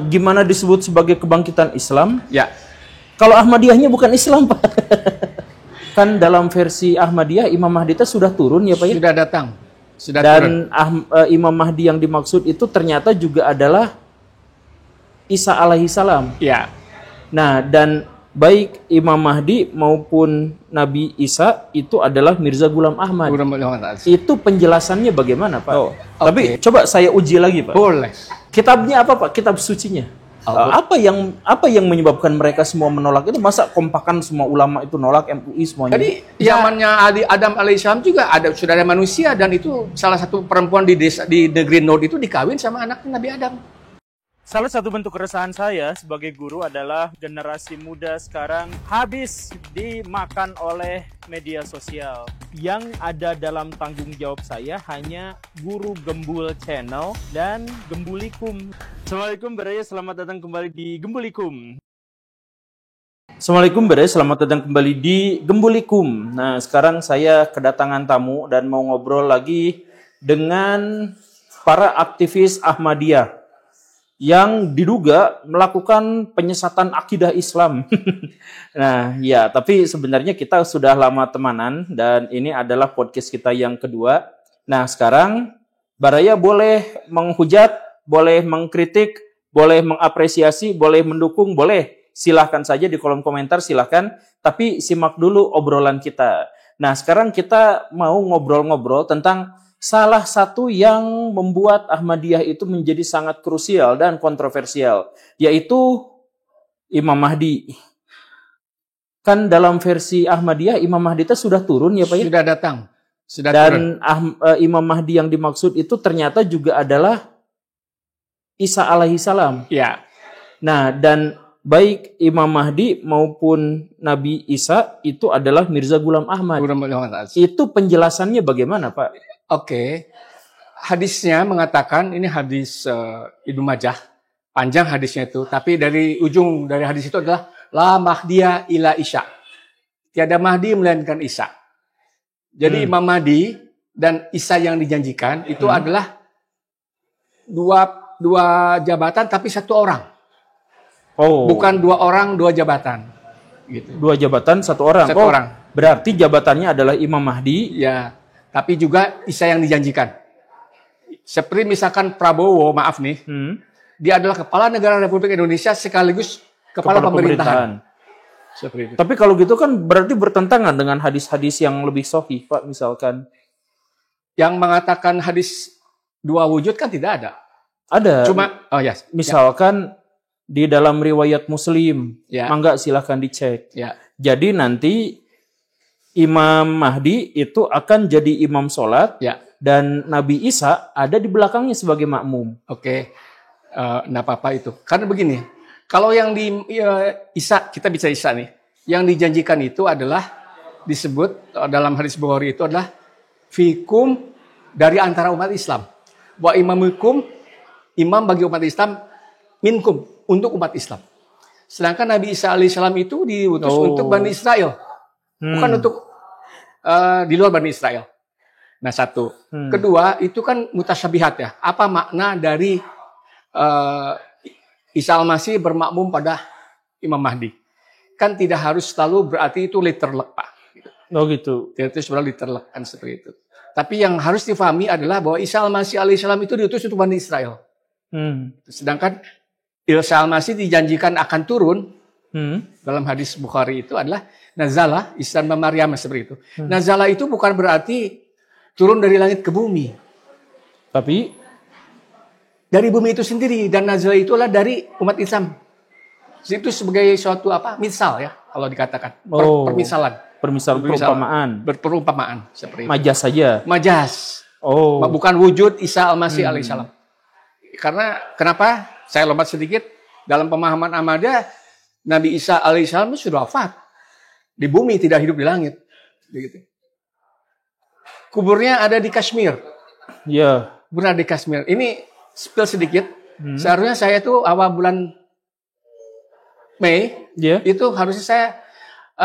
gimana disebut sebagai kebangkitan Islam? Ya. Kalau Ahmadiyahnya bukan Islam, Pak. Kan dalam versi Ahmadiyah Imam Mahdi itu sudah turun ya, Pak ya? Sudah datang. Sudah Dan turun. Imam Mahdi yang dimaksud itu ternyata juga adalah Isa alaihi salam. Ya. Nah, dan baik Imam Mahdi maupun Nabi Isa itu adalah Mirza Ghulam Ahmad. Itu penjelasannya bagaimana, Pak? Tapi coba saya uji lagi, Pak. Boleh. Kitabnya apa, Pak? Kitab sucinya. Apa yang menyebabkan mereka semua menolak itu? Masa kompakan semua ulama itu nolak, MUI semuanya? Jadi zamannya Adam alaihissalam juga sudah ada manusia, dan itu salah satu perempuan di negeri Nod itu dikawin sama anak Nabi Adam. Salah satu bentuk keresahan saya sebagai guru adalah generasi muda sekarang habis dimakan oleh media sosial. Yang ada dalam tanggung jawab saya hanya Guru Gembul Channel dan Gembulikum. Assalamualaikum Baraya, selamat datang kembali di Gembulikum. Assalamualaikum Baraya, selamat datang kembali di Gembulikum. Nah, sekarang saya kedatangan tamu dan mau ngobrol lagi dengan para aktivis Ahmadiyah yang diduga melakukan penyesatan akidah Islam. Nah, ya, tapi sebenarnya kita sudah lama temanan dan ini adalah podcast kita yang kedua. Nah, sekarang Baraya boleh menghujat, boleh mengkritik, boleh mengapresiasi, boleh mendukung, boleh. Silahkan saja di kolom komentar, silahkan. Tapi simak dulu obrolan kita. Nah, sekarang kita mau ngobrol-ngobrol tentang salah satu yang membuat Ahmadiyah itu menjadi sangat krusial dan kontroversial, yaitu Imam Mahdi. Kan dalam versi Ahmadiyah Imam Mahdi itu sudah turun ya, Pak ya? Sudah datang. Sudah dan turun. Imam Mahdi yang dimaksud itu ternyata juga adalah Isa alaihi salam. Ya. Nah, dan baik Imam Mahdi maupun Nabi Isa itu adalah Mirza Ghulam Ahmad. Itu penjelasannya bagaimana, Pak? Oke. Hadisnya mengatakan, ini hadis Ibnu Majah, panjang hadisnya itu, tapi dari ujung dari hadis itu adalah La Mahdiya ila Isa. Tiada Mahdi melainkan Isa. Jadi Imam Mahdi dan Isa yang dijanjikan itu adalah dua jabatan tapi satu orang. Oh. Bukan dua orang, dua jabatan. Gitu. Dua jabatan, satu orang. Satu orang. Berarti jabatannya adalah Imam Mahdi. Ya, tapi juga Isa yang dijanjikan. Seperti misalkan Prabowo, maaf nih, dia adalah kepala negara Republik Indonesia sekaligus kepala pemerintahan. Seperti itu. Tapi kalau gitu kan berarti bertentangan dengan hadis-hadis yang lebih sahih, Pak, misalkan. Yang mengatakan hadis dua wujud kan tidak ada. Ada. Cuma, misalkan di dalam riwayat Muslim, ya. Mangga silahkan dicek. Ya. Jadi nanti Imam Mahdi itu akan jadi imam sholat, ya. Dan Nabi Isa ada di belakangnya sebagai makmum. Oke, nggak apa-apa itu. Karena begini, kalau yang di Isa, kita bisa Isa nih, yang dijanjikan itu adalah disebut dalam hadis Bukhari itu adalah fikum dari antara umat Islam. Wa imamukum, imam bagi umat Islam, minkum untuk umat Islam. Sedangkan Nabi Isa alaihissalam itu diutus untuk Bani Israel, bukan untuk di luar Bani Israel. Nah, satu. Kedua, itu kan mutasyabihat ya. Apa makna dari Isa al-Masih bermakmum pada Imam Mahdi? Kan tidak harus selalu berarti itu literally, Pak. Oh gitu. Itu sebenarnya literally kan seperti itu. Tapi yang harus difahami adalah bahwa Isa al-Masih alaihissalam itu diutus untuk Bani Israel. Sedangkan Isa al-Masih dijanjikan akan turun dalam hadis Bukhari itu adalah Nazala Isa Maryam seperti itu. Nazala itu bukan berarti turun dari langit ke bumi. Tapi dari bumi itu sendiri, dan Nazala itu adalah dari umat Islam. Itu sebagai suatu misal ya kalau dikatakan. Permisalan. Perumpamaan. Berperumpamaan seperti itu. Majas saja. Majas. Oh. Bukan wujud Isa al-Masih alaihissalam. Karena kenapa? Saya lompat sedikit. Dalam pemahaman Ahmadiyah, Nabi Isa alaihissalam itu sudah wafat. Di bumi, tidak hidup di langit. Begitu. Kuburnya ada di Kashmir. Ya. Kuburnya di Kashmir. Ini spill sedikit. Seharusnya saya tuh awal bulan Mei, itu harusnya saya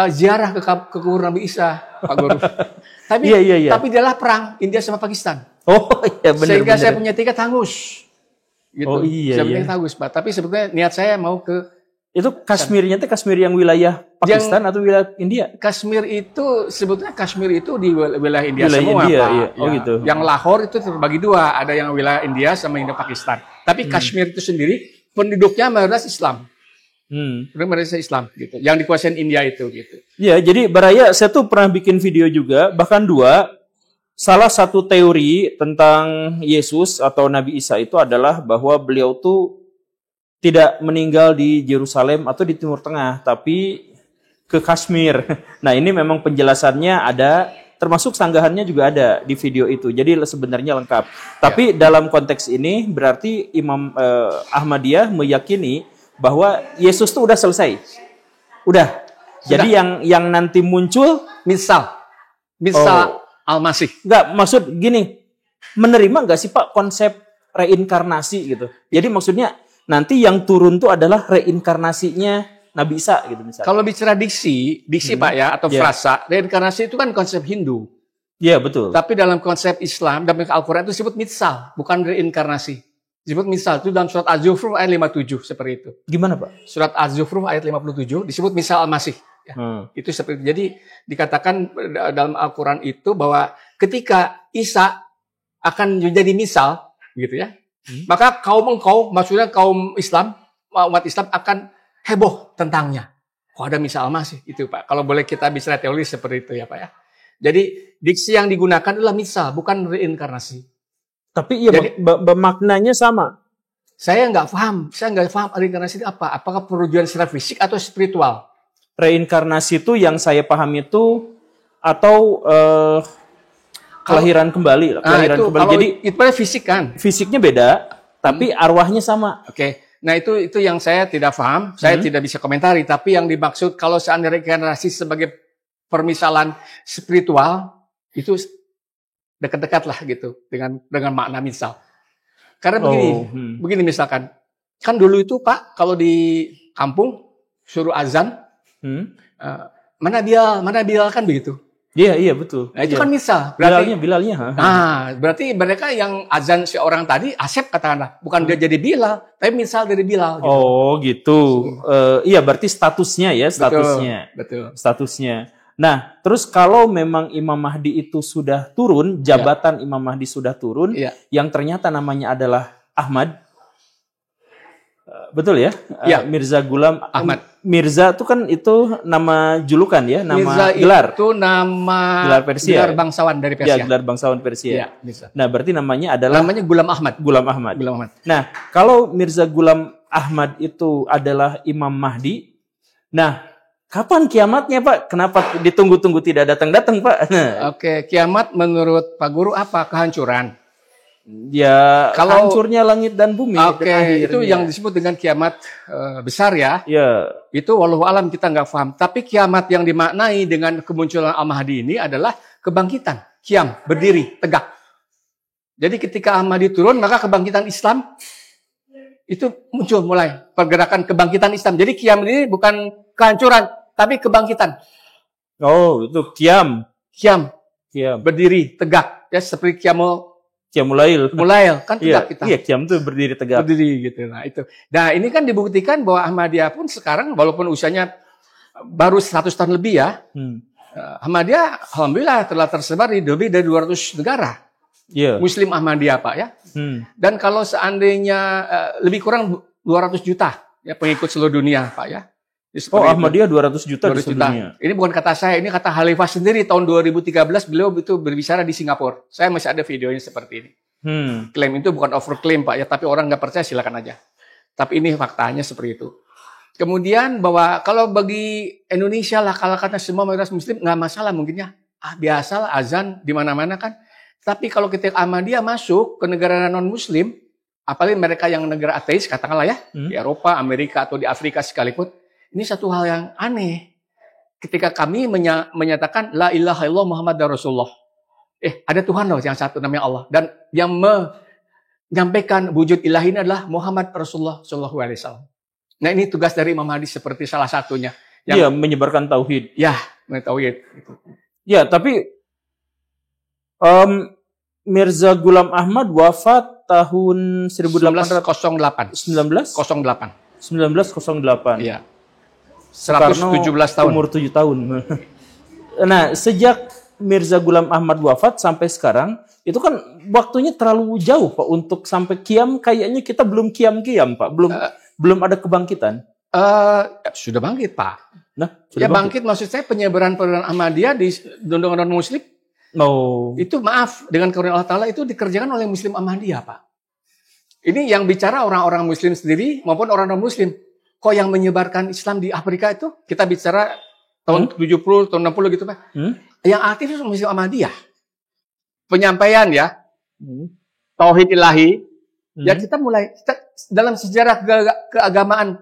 ziarah ke kubur Nabi Isa, Pak Guru. Tapi tapi dialah perang India sama Pakistan. Oh iya benar. Sehingga saya punya tiket hangus. gitu. Oh iya. Sebenarnya bagus, Pak. Tapi sebetulnya niat saya mau ke Itu Kashmirnya itu Kashmir yang wilayah Pakistan atau wilayah India? Kashmir itu sebetulnya Kashmir itu di wilayah India Wilayah semua, India, Pak. iya. Oh Ya. gitu. Yang Lahore itu terbagi dua, ada yang wilayah India sama Indo Pakistan. Tapi Kashmir itu sendiri penduduknya mayoritas Islam. Mayoritas Islam gitu. Yang dikuasain India itu gitu. Ya, jadi Baraya saya tuh pernah bikin video juga, bahkan dua. Salah satu teori tentang Yesus atau Nabi Isa itu adalah bahwa beliau tuh tidak meninggal di Yerusalem atau di Timur Tengah, tapi ke Kashmir. Nah, ini memang penjelasannya ada, termasuk sanggahannya juga ada di video itu. Jadi sebenarnya lengkap. Tapi dalam konteks ini berarti Imam Ahmadiyah meyakini bahwa Yesus tuh udah selesai. Udah. Jadi yang nanti muncul Misal Al-Masih. Enggak, maksud gini, menerima enggak sih Pak konsep reinkarnasi gitu? Jadi maksudnya nanti yang turun tuh adalah reinkarnasinya Nabi Isa gitu misalnya. Kalau bicara diksi Pak ya, atau frasa, reinkarnasi itu kan konsep Hindu. Iya, betul. Tapi dalam konsep Islam, dalam Al-Quran itu disebut mitsal, bukan reinkarnasi. Disebut mitsal, itu dalam surat Az-Zukhruf ayat 57, seperti itu. Gimana Pak? Surat Az-Zukhruf ayat 57, disebut misal Al-Masih. Ya. Itu seperti, jadi dikatakan dalam Al-Quran itu bahwa ketika Isa akan menjadi misal, gitu ya, maka maksudnya kaum Islam, umat Islam akan heboh tentangnya. Oh, ada misal Al-Masih, itu Pak. Kalau boleh kita bisa teori seperti itu ya Pak ya. Jadi diksi yang digunakan adalah misal, bukan reinkarnasi. Tapi iya, maknanya sama. Saya nggak paham reinkarnasi itu apa. Apakah perwujudan secara fisik atau spiritual? Reinkarnasi itu yang saya paham itu atau kelahiran kembali. Jadi itu fisik kan? Fisiknya beda, tapi arwahnya sama. Oke. Nah itu yang saya tidak paham, saya tidak bisa komentari. Tapi yang dimaksud kalau seandainya reinkarnasi sebagai permisalan spiritual itu dekat-dekat lah gitu dengan makna misal. Karena begini misalkan, kan dulu itu Pak kalau di kampung suruh azan, mana Bilal kan begitu. Iya betul. Nah itu kan misal. Bilalnya. Nah berarti mereka yang azan si orang tadi Asep katakanlah, bukan dia jadi Bilal, tapi misal dari Bilal. Gitu. Oh gitu. Iya berarti statusnya ya Betul. Statusnya. Nah terus kalau memang Imam Mahdi itu sudah turun, jabatan Imam Mahdi sudah turun, yang ternyata namanya adalah Ahmad. Betul ya? Mirza Ghulam Ahmad. Mirza itu kan itu nama julukan ya, nama Mirza gelar. Itu nama gelar Persia. Gelar bangsawan dari Persia. Ya, gelar bangsawan Persia. Ya, nah, berarti namanya adalah Ghulam Ahmad. Ghulam Ahmad. Nah, kalau Mirza Ghulam Ahmad itu adalah Imam Mahdi, nah, kapan kiamatnya, Pak? Kenapa ditunggu-tunggu tidak datang-datang, Pak? Oke, kiamat menurut Pak Guru apa? Kehancuran. Ya, kalau hancurnya langit dan bumi. Oke, itu yang disebut dengan kiamat besar ya. Ya. Itu wallahu alam kita nggak paham. Tapi kiamat yang dimaknai dengan kemunculan Al-Mahdi ini adalah kebangkitan. Kiam, berdiri, tegak. Jadi ketika Al-Mahdi turun, maka kebangkitan Islam itu muncul mulai. Pergerakan kebangkitan Islam. Jadi kiam ini bukan kehancuran, tapi kebangkitan. Oh, itu kiam. Kiam. Berdiri, tegak. Ya, seperti Qiyamul Lail kan tegak kita. Iya, Qiyam itu berdiri tegak. Berdiri gitu. Nah, itu. Nah, ini kan dibuktikan bahwa Ahmadiyah pun sekarang walaupun usianya baru 100 tahun lebih ya. Ahmadiyah alhamdulillah telah tersebar di lebih dari 200 negara. Muslim Ahmadiyah, Pak ya. Dan kalau seandainya lebih kurang 200 juta ya pengikut seluruh dunia, Pak ya. Ahmadiyah 200 juta di seluruh dunia. Ini bukan kata saya, ini kata Khalifah sendiri tahun 2013 beliau itu berbicara di Singapura. Saya masih ada videonya seperti ini. Klaim itu bukan overklaim Pak ya, tapi orang nggak percaya silakan aja. Tapi ini faktanya seperti itu. Kemudian bahwa kalau bagi Indonesia lah kalau kata semua mayoritas Muslim nggak masalah mungkinnya. Biasalah azan di mana-mana kan. Tapi kalau kita Ahmadiyah masuk ke negara non Muslim, apalagi mereka yang negara ateis katakanlah ya, di Eropa, Amerika atau di Afrika sekalipun. Ini satu hal yang aneh. Ketika kami menyatakan La ilaha illallah Muhammad Rasulullah. Ada Tuhan loh yang satu namanya Allah. Dan yang menyampaikan wujud ilahi ini adalah Muhammad Rasulullah Sallallahu Alaihi Wasallam. Nah ini tugas dari Imam Mahdi seperti salah satunya. Iya, menyebarkan tauhid. Ya, tauhid. Ya, tapi Mirza Ghulam Ahmad wafat tahun 1808. 1908. Iya. 117 tahun. Umur 7 tahun. Nah, sejak Mirza Ghulam Ahmad wafat sampai sekarang, itu kan waktunya terlalu jauh, Pak, untuk sampai kiam. Kayaknya kita belum kiam-kiam, Pak. Belum ada kebangkitan. Sudah bangkit, Pak. Nah, ya bangkit maksud saya penyebaran Ahmadiyah di non-muslim. Oh. Itu maaf, dengan karunia Allah Ta'ala itu dikerjakan oleh Muslim Ahmadiyah, Pak. Ini yang bicara orang-orang Muslim sendiri maupun orang non-Muslim. Kok yang menyebarkan Islam di Afrika itu, kita bicara tahun 70, tahun 60 gitu, Pak. Yang aktif itu Muslim Ahmadiyah. Penyampaian ya, tauhid ilahi. Ya kita dalam sejarah keagamaan,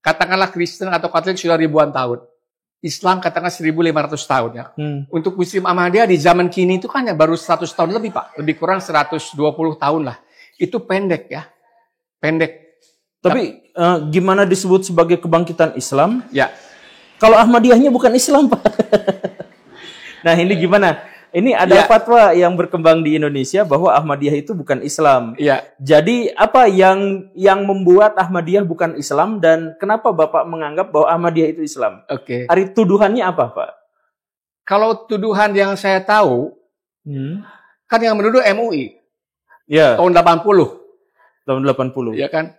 katakanlah Kristen atau Katolik sudah ribuan tahun. Islam katakanlah 1500 tahun ya. Untuk Muslim Ahmadiyah di zaman kini itu kan ya baru 100 tahun lebih, Pak. Lebih kurang 120 tahun lah. Itu pendek ya. Pendek. Tapi gimana disebut sebagai kebangkitan Islam? Ya. Kalau Ahmadiyahnya bukan Islam, Pak. Nah, ini gimana? Ini ada fatwa yang berkembang di Indonesia bahwa Ahmadiyah itu bukan Islam. Iya. Jadi apa yang membuat Ahmadiyah bukan Islam dan kenapa Bapak menganggap bahwa Ahmadiyah itu Islam? Oke. Hari tuduhannya apa, Pak? Kalau tuduhan yang saya tahu, kan yang menuduh MUI. Ya. Tahun 80. Tahun 80. Ya kan?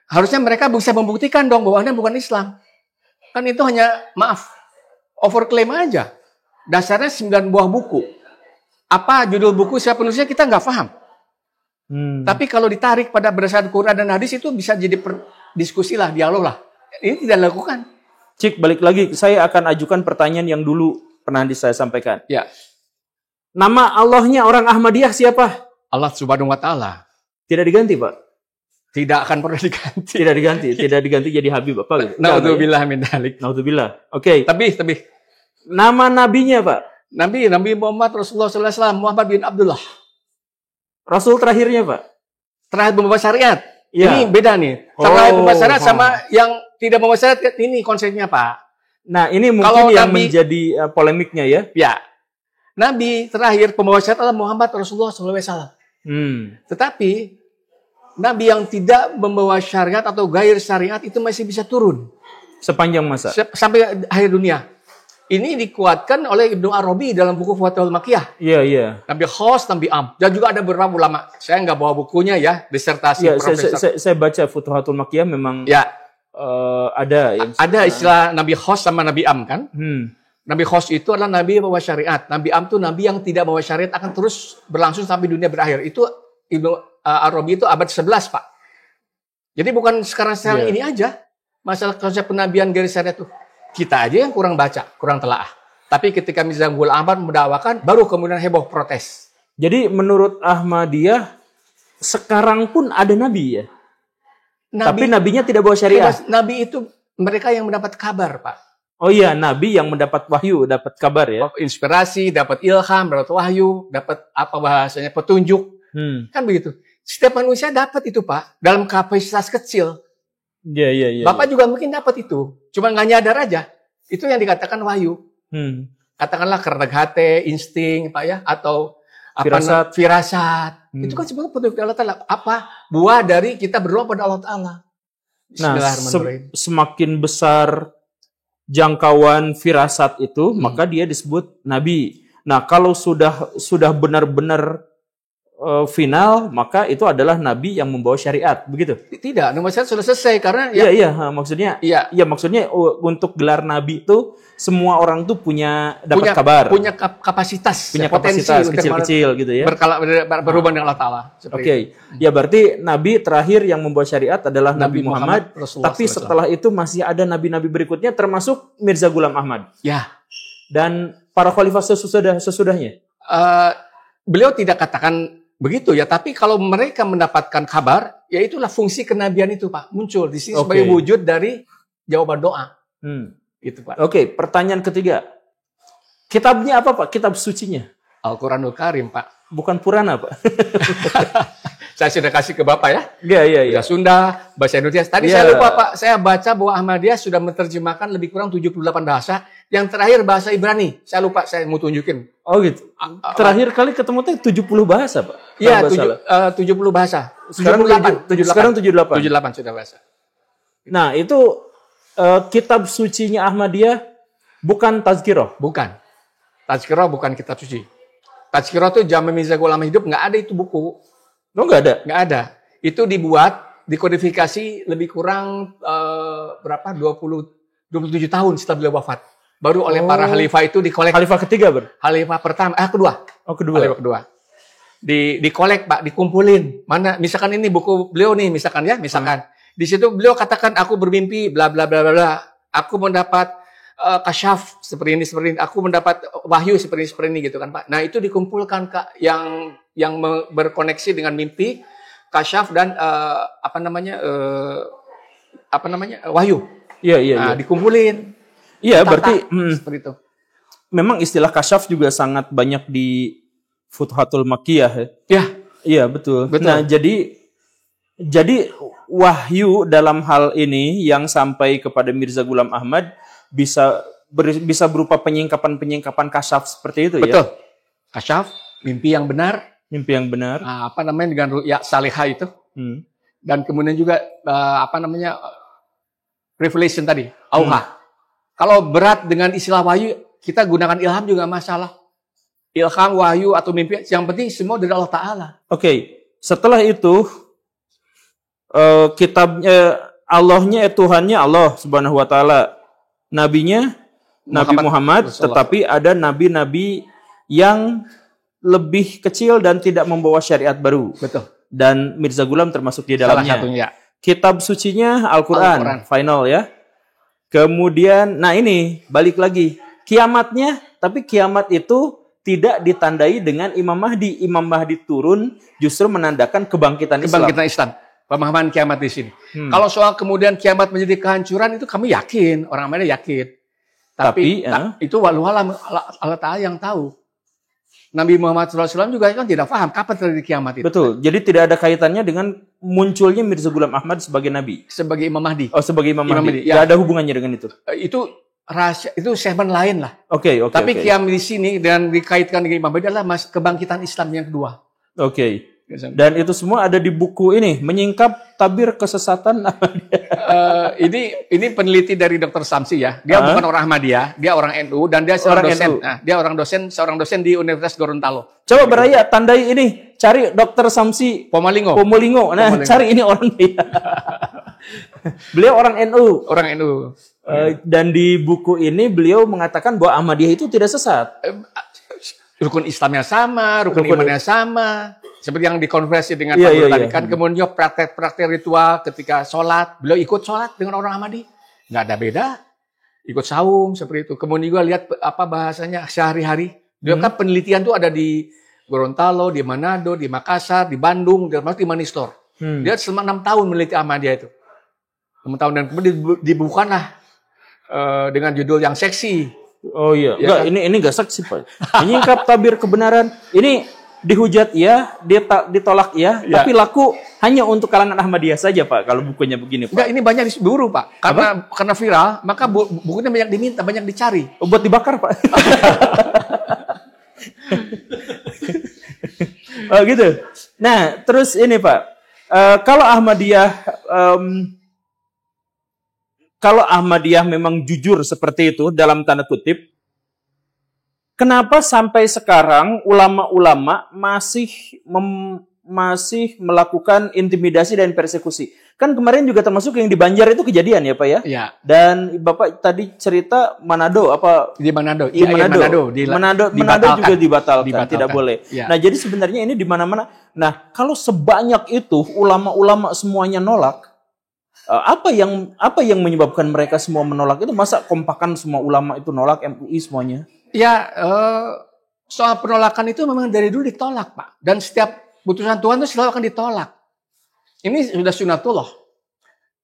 Harusnya mereka bisa membuktikan dong bahwa Anda bukan Islam. Kan itu hanya, maaf, overclaim aja. Dasarnya 9 buah buku. Apa judul buku, siapa penulisnya, kita nggak paham. Tapi kalau ditarik pada berdasarkan Quran dan hadis itu bisa jadi diskusi lah, dialog lah. Ini tidak dilakukan. Cik, balik lagi. Saya akan ajukan pertanyaan yang dulu pernah saya sampaikan. Ya. Nama Allahnya orang Ahmadiyah siapa? Allah Subhanahu wa Ta'ala. Tidak diganti, Pak? Tidak akan pernah diganti. Tidak diganti. Tidak diganti jadi Habib, apa gitu? Naudzubillah min dzalik. Naudzubillah. Oke. Tapi. Nama nabinya, Pak? Nabi Muhammad Rasulullah SAW, Muhammad bin Abdullah. Rasul terakhirnya, Pak? Terakhir membawa syariat. Ya. Ini beda nih. Terakhir membawa syariat sama yang tidak membawa syariat, ini konsepnya, Pak. Nah, ini mungkin kalau yang menjadi polemiknya ya. Ya. Nabi terakhir pembawa syariat adalah Muhammad Rasulullah SAW. Tetapi Nabi yang tidak membawa syariat atau gair syariat itu masih bisa turun. Sepanjang masa. Sampai akhir dunia. Ini dikuatkan oleh Ibnu Arabi dalam buku Futuhatul Makkiyah. Iya, iya. Nabi Khos, Nabi Am. Dan juga ada beberapa ulama. Saya nggak bawa bukunya ya, disertasi profesor. Saya baca Futuhatul Makkiyah memang ada. Ada istilah Nabi Khos sama Nabi Am kan? Nabi Khos itu adalah Nabi yang bawa syariat. Nabi Am itu Nabi yang tidak bawa syariat akan terus berlangsung sampai dunia berakhir. Itu Ibnu Arabi itu abad 11, Pak. Jadi bukan sekarang ini aja. Masalah konsep penabian garis syariat itu. Kita aja yang kurang baca, kurang telaah. Tapi ketika Mirza Ghulam Ahmad mendakwakan, baru kemudian heboh protes. Jadi menurut Ahmadiyah, sekarang pun ada Nabi ya? Tapi Nabinya tidak bawa syariah? Nabi itu mereka yang mendapat kabar, Pak. Oh iya, Nabi yang mendapat wahyu, dapat kabar ya? Inspirasi, dapat ilham, dapat wahyu, dapat apa bahasanya, petunjuk. Kan begitu. Setiap manusia dapat itu, Pak. Dalam kapasitas kecil. Iya. Bapak juga mungkin dapat itu. Cuma nggak nyadar aja. Itu yang dikatakan wahyu. Katakanlah karena hati, insting, Pak ya. Atau firasat. Itu kan sebenarnya petunjuk Allah Ta'ala. Apa? Buah dari kita berdoa pada Allah Ta'ala. Nah, semakin besar jangkauan firasat itu, maka dia disebut Nabi. Nah, kalau sudah benar-benar final, maka itu adalah Nabi yang membawa syariat, begitu? Tidak, nomor syariat sudah selesai karena maksudnya untuk gelar Nabi itu semua orang tuh dapat kabar, punya kapasitas, punya kapasitas kecil-kecil gitu ya. Berhubungan dengan Allah Ta'ala. Oke. Ya berarti Nabi terakhir yang membawa syariat adalah Nabi Muhammad, tapi setelah itu masih ada nabi-nabi berikutnya termasuk Mirza Ghulam Ahmad. Ya. Dan para khalifah sesudahnya. Beliau tidak katakan begitu ya, tapi kalau mereka mendapatkan kabar, ya itulah fungsi kenabian itu, Pak, muncul di sini sebagai wujud dari jawaban doa. Itu, Pak. Oke, pertanyaan ketiga. Kitabnya apa, Pak? Kitab sucinya? Al-Quranul Karim, Pak. Bukan Purana, Pak. Saya sudah kasih ke Bapak ya. Iya. Bahasa Sunda, bahasa Indonesia. Tadi saya lupa, Pak. Saya baca bahwa Ahmadiyah sudah menerjemahkan lebih kurang 78 bahasa Yang terakhir bahasa Ibrani. Saya lupa, saya mau tunjukin. Oh gitu. Terakhir kali ketemu teh 70 bahasa, Pak. Iya, Kalau nggak salah. 70 bahasa. Sekarang 78. Sekarang 78. 78 sudah bahasa. Nah, itu kitab sucinya Ahmadiyah bukan Tazkirah. Bukan. Tazkirah bukan kitab suci. Tazkirah itu Jami' Mirza Ghulam Hidup, nggak ada itu buku. Oh, nggak ada? Nggak ada. Itu dibuat, dikodifikasi lebih kurang berapa? 27 tahun setelah beliau wafat. Baru oleh para khalifah itu dikolek. Khalifah ketiga, Khalifah pertama, kedua. Oh, kedua. Khalifah kedua. Dikolek, Pak, dikumpulin. Mana, misalkan ini buku beliau nih, misalkan ya, misalkan. Di situ beliau katakan, aku bermimpi, bla bla bla bla bla. Aku mendapat kasyaf seperti ini. Aku mendapat wahyu seperti ini gitu kan, Pak. Nah, itu dikumpulkan, Kak, yang berkoneksi dengan mimpi, kasyaf dan wahyu. Iya. Dikumpulin. Iya, berarti seperti itu. Memang istilah kasyaf juga sangat banyak di Futuhatul Makkiyah ya. Ya. Iya, betul. Nah, jadi wahyu dalam hal ini yang sampai kepada Mirza Ghulam Ahmad bisa berupa penyingkapan kasyaf seperti itu ya. Betul. Kasyaf, mimpi yang benar. Mimpi yang benar. Dengan ru'ya salihah itu. Dan kemudian juga revelation tadi, auha. Kalau berat dengan istilah wahyu, kita gunakan ilham juga masalah. Ilham, wahyu atau mimpi, yang penting semua dari Allah Ta'ala. Oke. Setelah itu kitabnya Allahnya Tuhannya Allah Subhanahu wa taala. Nabinya Nabi Muhammad, tetapi ada nabi-nabi yang lebih kecil dan tidak membawa syariat baru. Betul. Dan Mirza Ghulam termasuk di dalamnya. Salah satunya. Kitab sucinya Al-Quran. Final ya. Kemudian, nah ini balik lagi. Kiamatnya, tapi kiamat itu tidak ditandai dengan Imam Mahdi. Imam Mahdi turun justru menandakan kebangkitan Islam. Pemahaman kiamat di sini. Kalau soal kemudian kiamat menjadi kehancuran itu kami yakin, orang Ahmadiyah yakin. Tapi itu wallahualam Allah Ta'ala yang tahu. Nabi Muhammad SAW juga kan tidak paham kapan terjadi kiamat itu. Betul. Jadi tidak ada kaitannya dengan munculnya Mirza Ghulam Ahmad sebagai nabi. Sebagai Imam Mahdi. Oh, sebagai Imam Mahdi. Ya. Tidak ada hubungannya dengan itu. Itu rahasia, itu segmen lain lah. Oke. Tapi kiamat di sini dan dikaitkan dengan Imam Mahdi adalah kebangkitan Islam yang kedua. Oke. Dan itu semua ada di buku ini, Menyingkap Tabir Kesesatan Ahmadiyah. Ini peneliti dari Dr. Samsi ya. Dia bukan orang Ahmadiyah, dia orang NU dan dia seorang dosen. Nah, dia seorang dosen di Universitas Gorontalo. Coba beraya tandai ini, cari Dr. Samsi Pomalingo. Nah, cari ini orang dia. Beliau orang NU. Orang NU. Dan di buku ini beliau mengatakan bahwa Ahmadiyah itu tidak sesat. Rukun Islamnya sama, rukun imannya sama. Seperti yang dikonversi dengan Pak Guru tadi kan. Kemudian praktek ritual ketika sholat. Beliau ikut sholat dengan orang Ahmadi. Nggak ada beda. Ikut saum seperti itu. Kemudian juga lihat bahasanya sehari-hari. Beliau kan penelitian tuh ada di Gorontalo, di Manado, di Makassar, di Bandung, di Manistor. Dia selama 6 tahun meneliti Ahmadiyah itu. 6 tahun dan kemudian dibukalah dengan judul yang seksi. Oh iya. Enggak, kan? ini enggak seksi, Pak. Menyingkap tabir kebenaran. Ini dihujat ya, ditolak ya, tapi laku hanya untuk kalangan Ahmadiyah saja, Pak, kalau bukunya begini, Pak. Enggak, ini banyak diburu, Pak. Karena viral, maka bukunya banyak diminta, banyak dicari. Oh, buat dibakar, Pak. Oh, gitu. Nah, terus ini, Pak. Kalau Ahmadiyah memang jujur seperti itu dalam tanda kutip, kenapa sampai sekarang ulama-ulama masih melakukan intimidasi dan persekusi? Kan kemarin juga termasuk yang di Banjar itu kejadian ya, Pak ya? Iya. Dan Bapak tadi cerita Manado apa? Di Manado. Di Manado juga dibatalkan. Tidak boleh. Ya. Nah, jadi sebenarnya ini di mana-mana. Nah, kalau sebanyak itu ulama-ulama semuanya nolak, apa yang menyebabkan mereka semua menolak itu? Masa kompakan semua ulama itu nolak, MUI semuanya? Ya, soal penolakan itu memang dari dulu ditolak, Pak. Dan setiap putusan Tuhan itu selalu akan ditolak. Ini sudah sunatullah.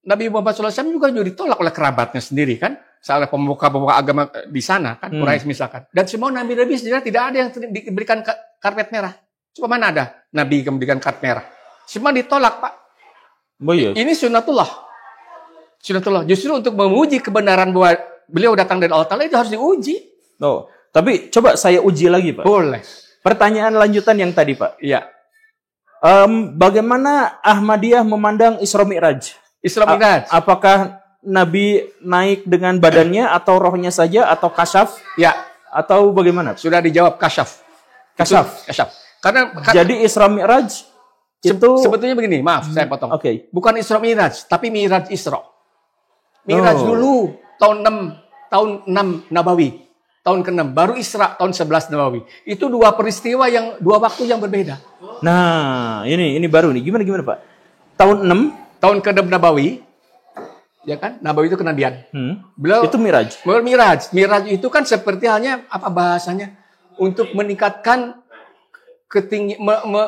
Nabi Muhammad SAW juga ditolak oleh kerabatnya sendiri kan. Oleh pemuka-pemuka agama di sana kan, Quraisy misalkan. Dan semua nabi-nabi sebenarnya tidak ada yang diberikan karpet merah. Cuma mana ada nabi yang memberikan karpet merah. Semua ditolak, Pak. Oh, iya. Ini sunatullah. Sunatullah. Justru untuk menguji kebenaran bahwa beliau datang dari Allah Ta'ala itu harus diuji. Oh, tapi coba saya uji lagi, Pak. Boleh. Pertanyaan lanjutan yang tadi, Pak. Iya. Bagaimana Ahmadiyah memandang Isra Mi'raj? Isra Mi'raj. Apakah Nabi naik dengan badannya atau rohnya saja atau kasyaf? Ya. Atau bagaimana? Sudah dijawab kasyaf. Kasyaf. Karena jadi Isra Mi'raj itu sebetulnya begini, maaf saya potong. Oke. Bukan Isra Mi'raj, tapi Mi'raj Isra. Mi'raj dulu tahun 6 Nabawi. Tahun ke-6 baru Isra tahun 11 Nabawi. Itu dua waktu yang berbeda. Nah, ini baru nih. Gimana Pak? Tahun 6, tahun ke-6 Nabawi. Ya kan? Nabawi itu kenabian. Beliau itu Mi'raj. Mi'raj itu kan seperti halnya apa bahasanya? Untuk meningkatkan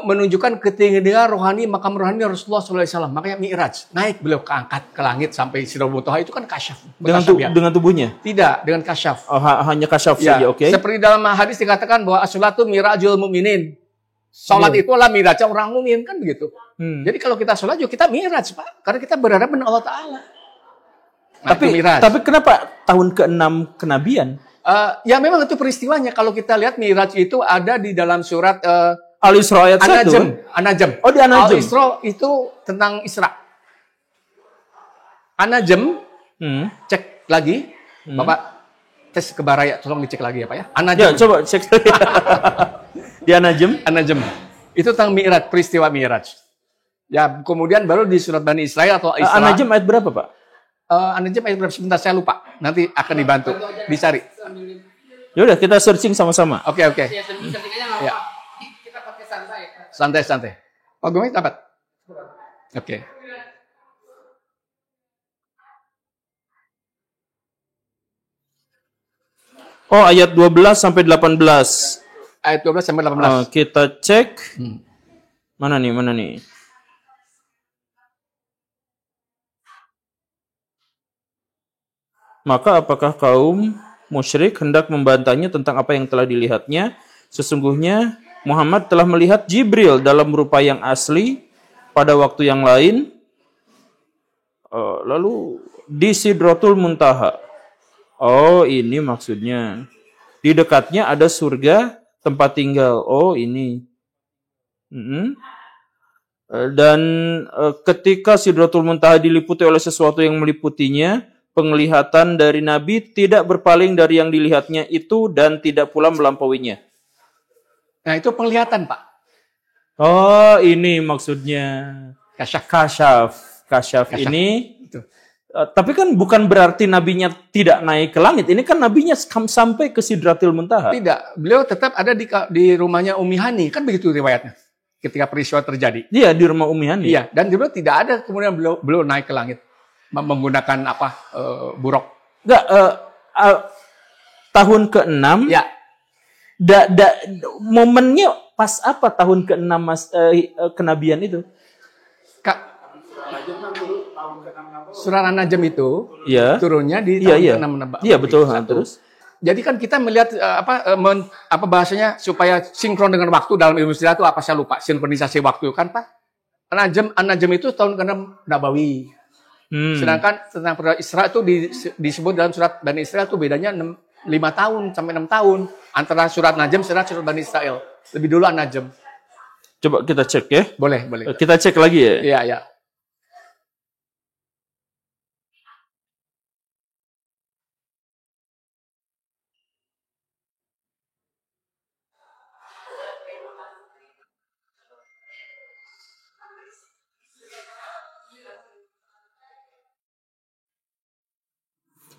menunjukkan ketinggian rohani, makam rohani Rasulullah SAW. Makanya Mi'raj. Naik beliau keangkat ke langit sampai Sidratul Muntaha itu kan kasyaf. Dengan tubuhnya? Tidak, dengan kasyaf. Oh, hanya kasyaf saja, oke. Seperti dalam hadis dikatakan bahwa as-sholatu mirajul mu'minin. Sholat itu adalah mirajnya orang mukmin, kan begitu. Jadi kalau kita sholat juga kita Mi'raj, Pak. Karena kita berhadapan dengan Allah Ta'ala. Nah, tapi kenapa tahun ke-6 kenabian? Ya memang itu peristiwanya. Kalau kita lihat Mi'raj itu ada di dalam surat Al-Isra ayat 1. An-Najm. Oh, di An-Najm. Al-Isra itu tentang Isra. An-Najm, cek lagi. Bapak tes ke Baraya, tolong dicek lagi ya Pak ya. An-Najm. Ya, coba cek. Di An-Najm. An-Najm. Itu tentang Mi'raj, peristiwa Mi'raj. Ya, kemudian baru di surat Bani Israil atau Isra. An-Najm ayat berapa, Pak? An-Najm ayat berapa? Sebentar, saya lupa. Nanti akan dibantu. Dicari. Ya udah, kita searching sama-sama. Oke. Ya. Kita pakai santai. Santai. Oh, gue dapat. Oke. Oh, ayat 12 sampai 18. Ayat 12 sampai 18. Kita cek. Mana nih? Maka apakah kaum musyrik hendak membantahnya tentang apa yang telah dilihatnya? Sesungguhnya Muhammad telah melihat Jibril dalam rupa yang asli pada waktu yang lain. Lalu di Sidratul Muntaha. Oh, ini maksudnya. Di dekatnya ada surga tempat tinggal. Oh, ini. Dan ketika Sidratul Muntaha diliputi oleh sesuatu yang meliputinya, penglihatan dari Nabi tidak berpaling dari yang dilihatnya itu dan tidak pula melampauinya. Nah, itu penglihatan, Pak. Oh, ini maksudnya. Kasyaf ini. Itu. Tapi kan bukan berarti nabinya tidak naik ke langit. Ini kan nabinya sampai ke Sidratul Muntaha. Tidak, beliau tetap ada di rumahnya Ummi Hani. Kan begitu riwayatnya. Ketika peristiwa terjadi. Iya, di rumah Ummi Hani. Iya, dan beliau tidak ada kemudian beliau naik ke langit. Menggunakan buruk. Enggak, tahun ke-6. Ya. Momennya pas apa tahun ke-6 kenabian itu? Surah An-Najm itu turunnya di tahun ke-6 Nabawi. Iya, betul. Terus jadi kan kita melihat apa bahasanya supaya sinkron dengan waktu dalam ilmu sejarah itu apa saya lupa, sinkronisasi waktu kan Pak. An-Najm itu tahun ke-6 Nabawi. Sedangkan tentang Isra itu disebut dalam surat Bani Israil itu bedanya 5 tahun sampai 6 tahun antara surat Najm surat Bani Israil. Lebih dulu An-Najm. Coba kita cek ya. Boleh. Kita cek lagi ya. Iya.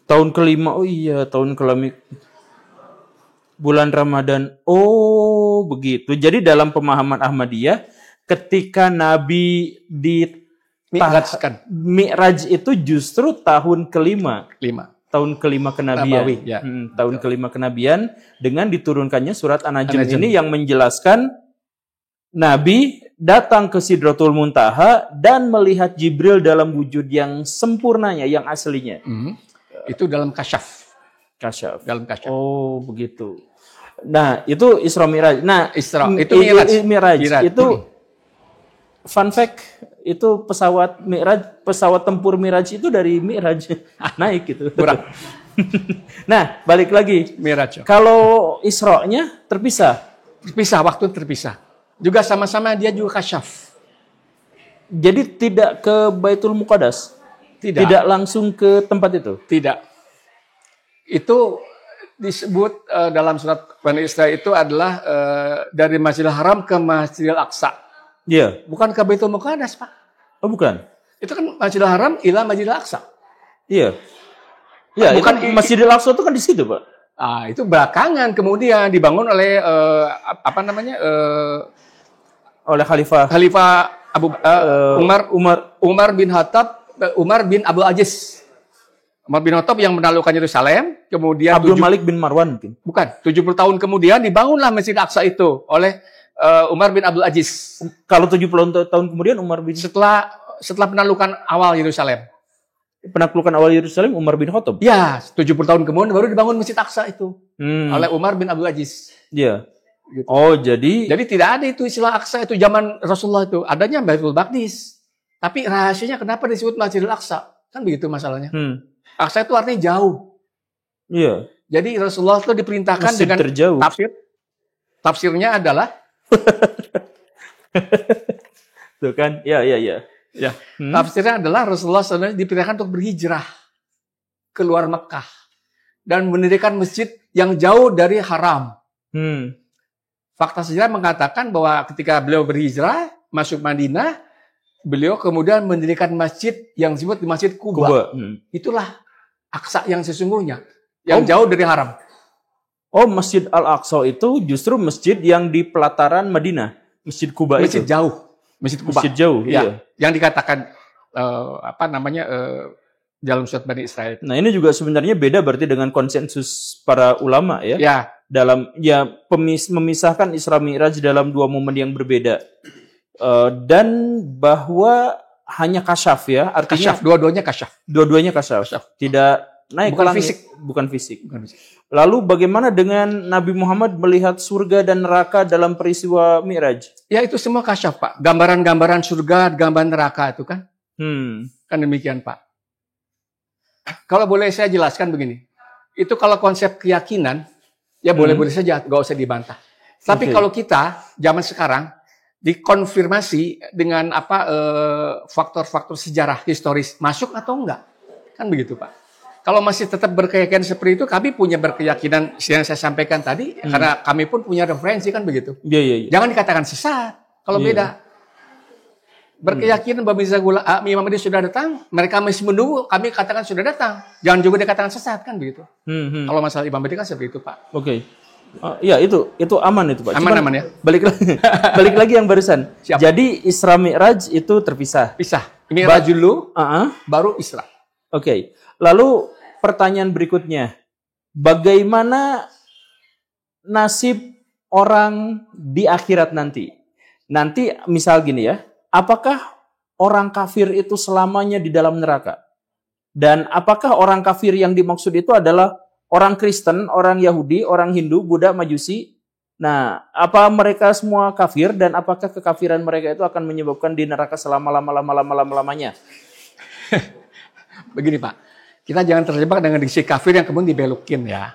Tahun kelima, tahun kelima bulan Ramadan. Oh, begitu. Jadi dalam pemahaman Ahmadiyah, ketika Nabi di Mi'raj itu justru tahun kelima. Tahun kelima kenabian. Nabawi, ya. Tahun kelima kenabian dengan diturunkannya surat An-Najm ini yang menjelaskan Nabi datang ke Sidratul Muntaha dan melihat Jibril dalam wujud yang sempurnanya, yang aslinya. Itu dalam kasyaf. Dalam kasyaf. Oh, begitu. Nah, itu Isra Mi'raj. Nah, itu Mi'raj. Itu fun fact, itu pesawat tempur Mi'raj itu dari Mi'raj naik gitu. Nah, balik lagi. Mi'raj. Kalau Isra-nya terpisah. Terpisah, waktu terpisah. Juga sama-sama dia juga kasyaf. Jadi tidak ke Baitul Muqaddas. Tidak. Tidak langsung ke tempat itu. Tidak. Itu disebut dalam surat Bani Israil itu adalah dari Masjidil Haram ke Masjidil Aqsa. Iya. Bukan ke Baitul Muqaddas, Pak. Oh, bukan. Itu kan Masjidil Haram ila Masjidil Aqsa. Iya. Ya, Bukan itu Masjidil Aqsa itu kan di situ, Pak. Ah, itu belakangan kemudian dibangun oleh Oleh Khalifah Abu Umar bin Khattab, Umar bin Abdul Aziz. Umar bin Khattab yang menaklukkan Yerusalem, kemudian Abdul Malik bin Marwan mungkin. bukan, 70 tahun kemudian dibangunlah Masjid Aqsa itu oleh Umar bin Abdul Aziz. Kalau 70 tahun kemudian Umar bin Setelah penaklukan awal Yerusalem. penaklukan awal Yerusalem Umar bin Khattab. Ya, 70 tahun kemudian baru dibangun Masjid Aqsa itu oleh Hmm. Umar bin Abdul Aziz. Iya. Gitu. Oh, jadi Jadi tidak ada itu istilah Aqsa itu zaman Rasulullah itu. Adanya Baitul Maqdis. Tapi rahasianya kenapa disebut Masjidil Aqsa? Kan begitu masalahnya. Aqsa itu artinya jauh. Iya. Jadi Rasulullah itu diperintahkan Masjid dengan terjauh. tafsir. Tafsirnya adalah Tuh kan? Ya. ya, tafsirnya adalah Rasulullah SAW diperintahkan untuk berhijrah keluar Mekah dan mendirikan masjid yang jauh dari haram. Fakta sejarah mengatakan bahwa ketika beliau berhijrah masuk Madinah, beliau kemudian mendirikan masjid yang disebut Masjid Kuba. Itulah Aqsa yang sesungguhnya, yang jauh dari haram. Oh, Masjid Al-Aqsa itu justru masjid yang di pelataran Madinah. Masjid Kuba Masjid itu. jauh, Masjid Kuba. Masjid jauh, Ya, iya. yang dikatakan dalam surat Bani Israil. Nah, ini juga sebenarnya beda berarti dengan konsensus para ulama ya. Ya, Dalam memisahkan Isra Mi'raj dalam dua momen yang berbeda. Dan bahwa hanya kasyaf ya, artinya kasyaf, dua-duanya kasyaf. dua-duanya kasyaf. Tidak naik Bukan ke langit. fisik. Bukan fisik. Lalu bagaimana dengan Nabi Muhammad melihat surga dan neraka dalam peristiwa Mi'raj? Ya itu semua kasyaf, Pak. Gambaran-gambaran surga, gambaran neraka itu kan. Kan demikian, Pak. Kalau boleh saya jelaskan begini. Itu kalau konsep keyakinan, ya boleh-boleh saja, nggak usah dibantah. Tapi kalau kita, zaman sekarang, dikonfirmasi dengan faktor-faktor sejarah historis, masuk atau enggak? Kan begitu, Pak. Kalau masih tetap berkeyakinan seperti itu, kami punya berkeyakinan yang saya sampaikan tadi, karena kami pun punya referensi, kan begitu. Iya. Jangan dikatakan sesat, kalau beda. Berkeyakinan bahwa Imam Mahdi sudah datang, mereka masih menunggu, kami katakan sudah datang. Jangan juga dikatakan sesat, kan begitu. Kalau masalah Imam Mahdi kan seperti itu, Pak. Oke. Ya itu aman itu, Pak. Aman ya. Balik lagi yang barusan. Siap. Jadi Isra Mi'raj itu terpisah. Pisah. Mi'raj dulu, baru Isra. Oke. Lalu pertanyaan berikutnya, bagaimana nasib orang di akhirat nanti? Nanti misal gini ya, apakah orang kafir itu selamanya di dalam neraka? Dan apakah orang kafir yang dimaksud itu adalah orang Kristen, orang Yahudi, orang Hindu, Buddha, Majusi? Nah, apa mereka semua kafir dan apakah kekafiran mereka itu akan menyebabkan di neraka selama-lamanya? Begini, Pak. Kita jangan terjebak dengan diksi kafir yang kemudian dibelokin ya.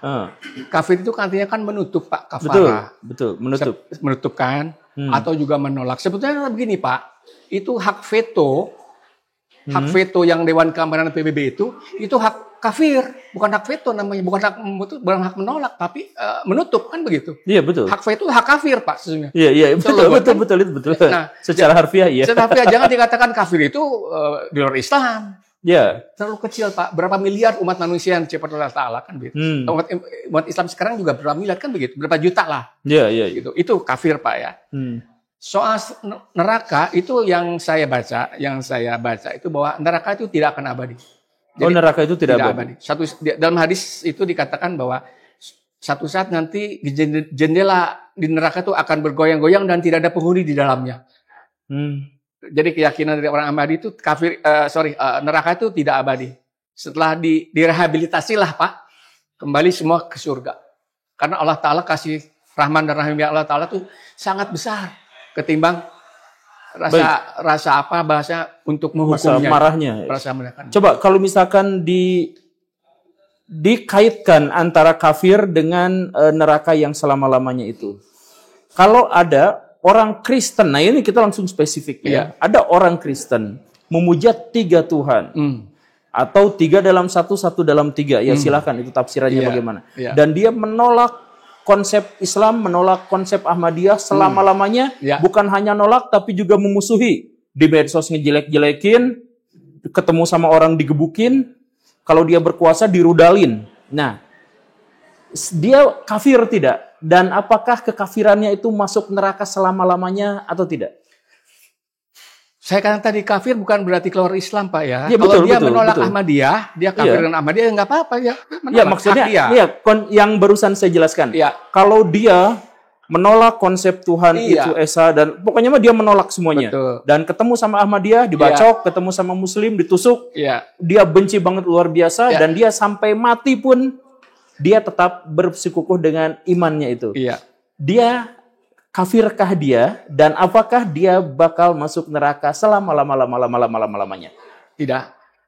Kafir itu artinya kan menutup, Pak, kafara. Betul, menutup. Menutupkan atau juga menolak. Sebetulnya begini, Pak. Itu hak veto. Hak veto yang Dewan Keamanan PBB itu hak kafir, bukan hak veto namanya, bukan hak menolak, tapi menutup, kan begitu. Iya, betul. Hak veto hak kafir, Pak, sesungguhnya. Iya, betul. Nah, secara harfiah ya. Secara harfiah jangan dikatakan kafir itu di luar Islam. Ya. Terlalu kecil, Pak. Berapa miliar umat manusia yang diciptakan oleh Allah Ta'ala, kan begitu. Umat Islam sekarang juga berapa miliar, kan begitu. Berapa juta lah. Iya. Gitu. Itu kafir, Pak, ya. Soal neraka itu yang saya baca itu bahwa neraka itu tidak akan abadi. Jadi, neraka itu tidak abadi. Dalam hadis itu dikatakan bahwa satu saat nanti jendela di neraka itu akan bergoyang-goyang dan tidak ada penghuni di dalamnya. Jadi keyakinan dari orang abadi itu neraka itu tidak abadi. Setelah direhabilitasi lah, Pak, kembali semua ke surga. Karena Allah Ta'ala kasih rahman dan rahimnya Allah Ta'ala itu sangat besar ketimbang bahasa untuk menghukumnya. Rasa marahnya. Rasa marahnya. Coba kalau misalkan dikaitkan antara kafir dengan neraka yang selama-lamanya itu. Kalau ada orang Kristen, nah ini kita langsung spesifik ya. Ada orang Kristen memuja 3 Tuhan. Atau 3 dalam 1, 1 dalam 3. Ya silakan itu tafsirannya bagaimana. Dan dia menolak konsep Islam, menolak konsep Ahmadiyah selama-lamanya. Bukan hanya nolak tapi juga memusuhi. Di medsos ngejelek-jelekin, ketemu sama orang digebukin, kalau dia berkuasa dirudalin. Nah, dia kafir tidak? Dan apakah kekafirannya itu masuk neraka selama-lamanya atau tidak? Saya katakan tadi kafir bukan berarti keluar Islam, Pak ya. Ya, kalau betul, dia betul, menolak betul. Ahmadiyah, dia kafir dengan Ahmadiyah, nggak apa-apa ya. Ya maksudnya, yang barusan saya jelaskan. Kalau dia menolak konsep Tuhan itu Esa dan pokoknya mah dia menolak semuanya. Betul. Dan ketemu sama Ahmadiyah dibacok, ketemu sama Muslim ditusuk. Dia benci banget luar biasa dan dia sampai mati pun dia tetap bersikukuh dengan imannya itu. Dia kafirkah dia dan apakah dia bakal masuk neraka selama-lamanya? Tidak.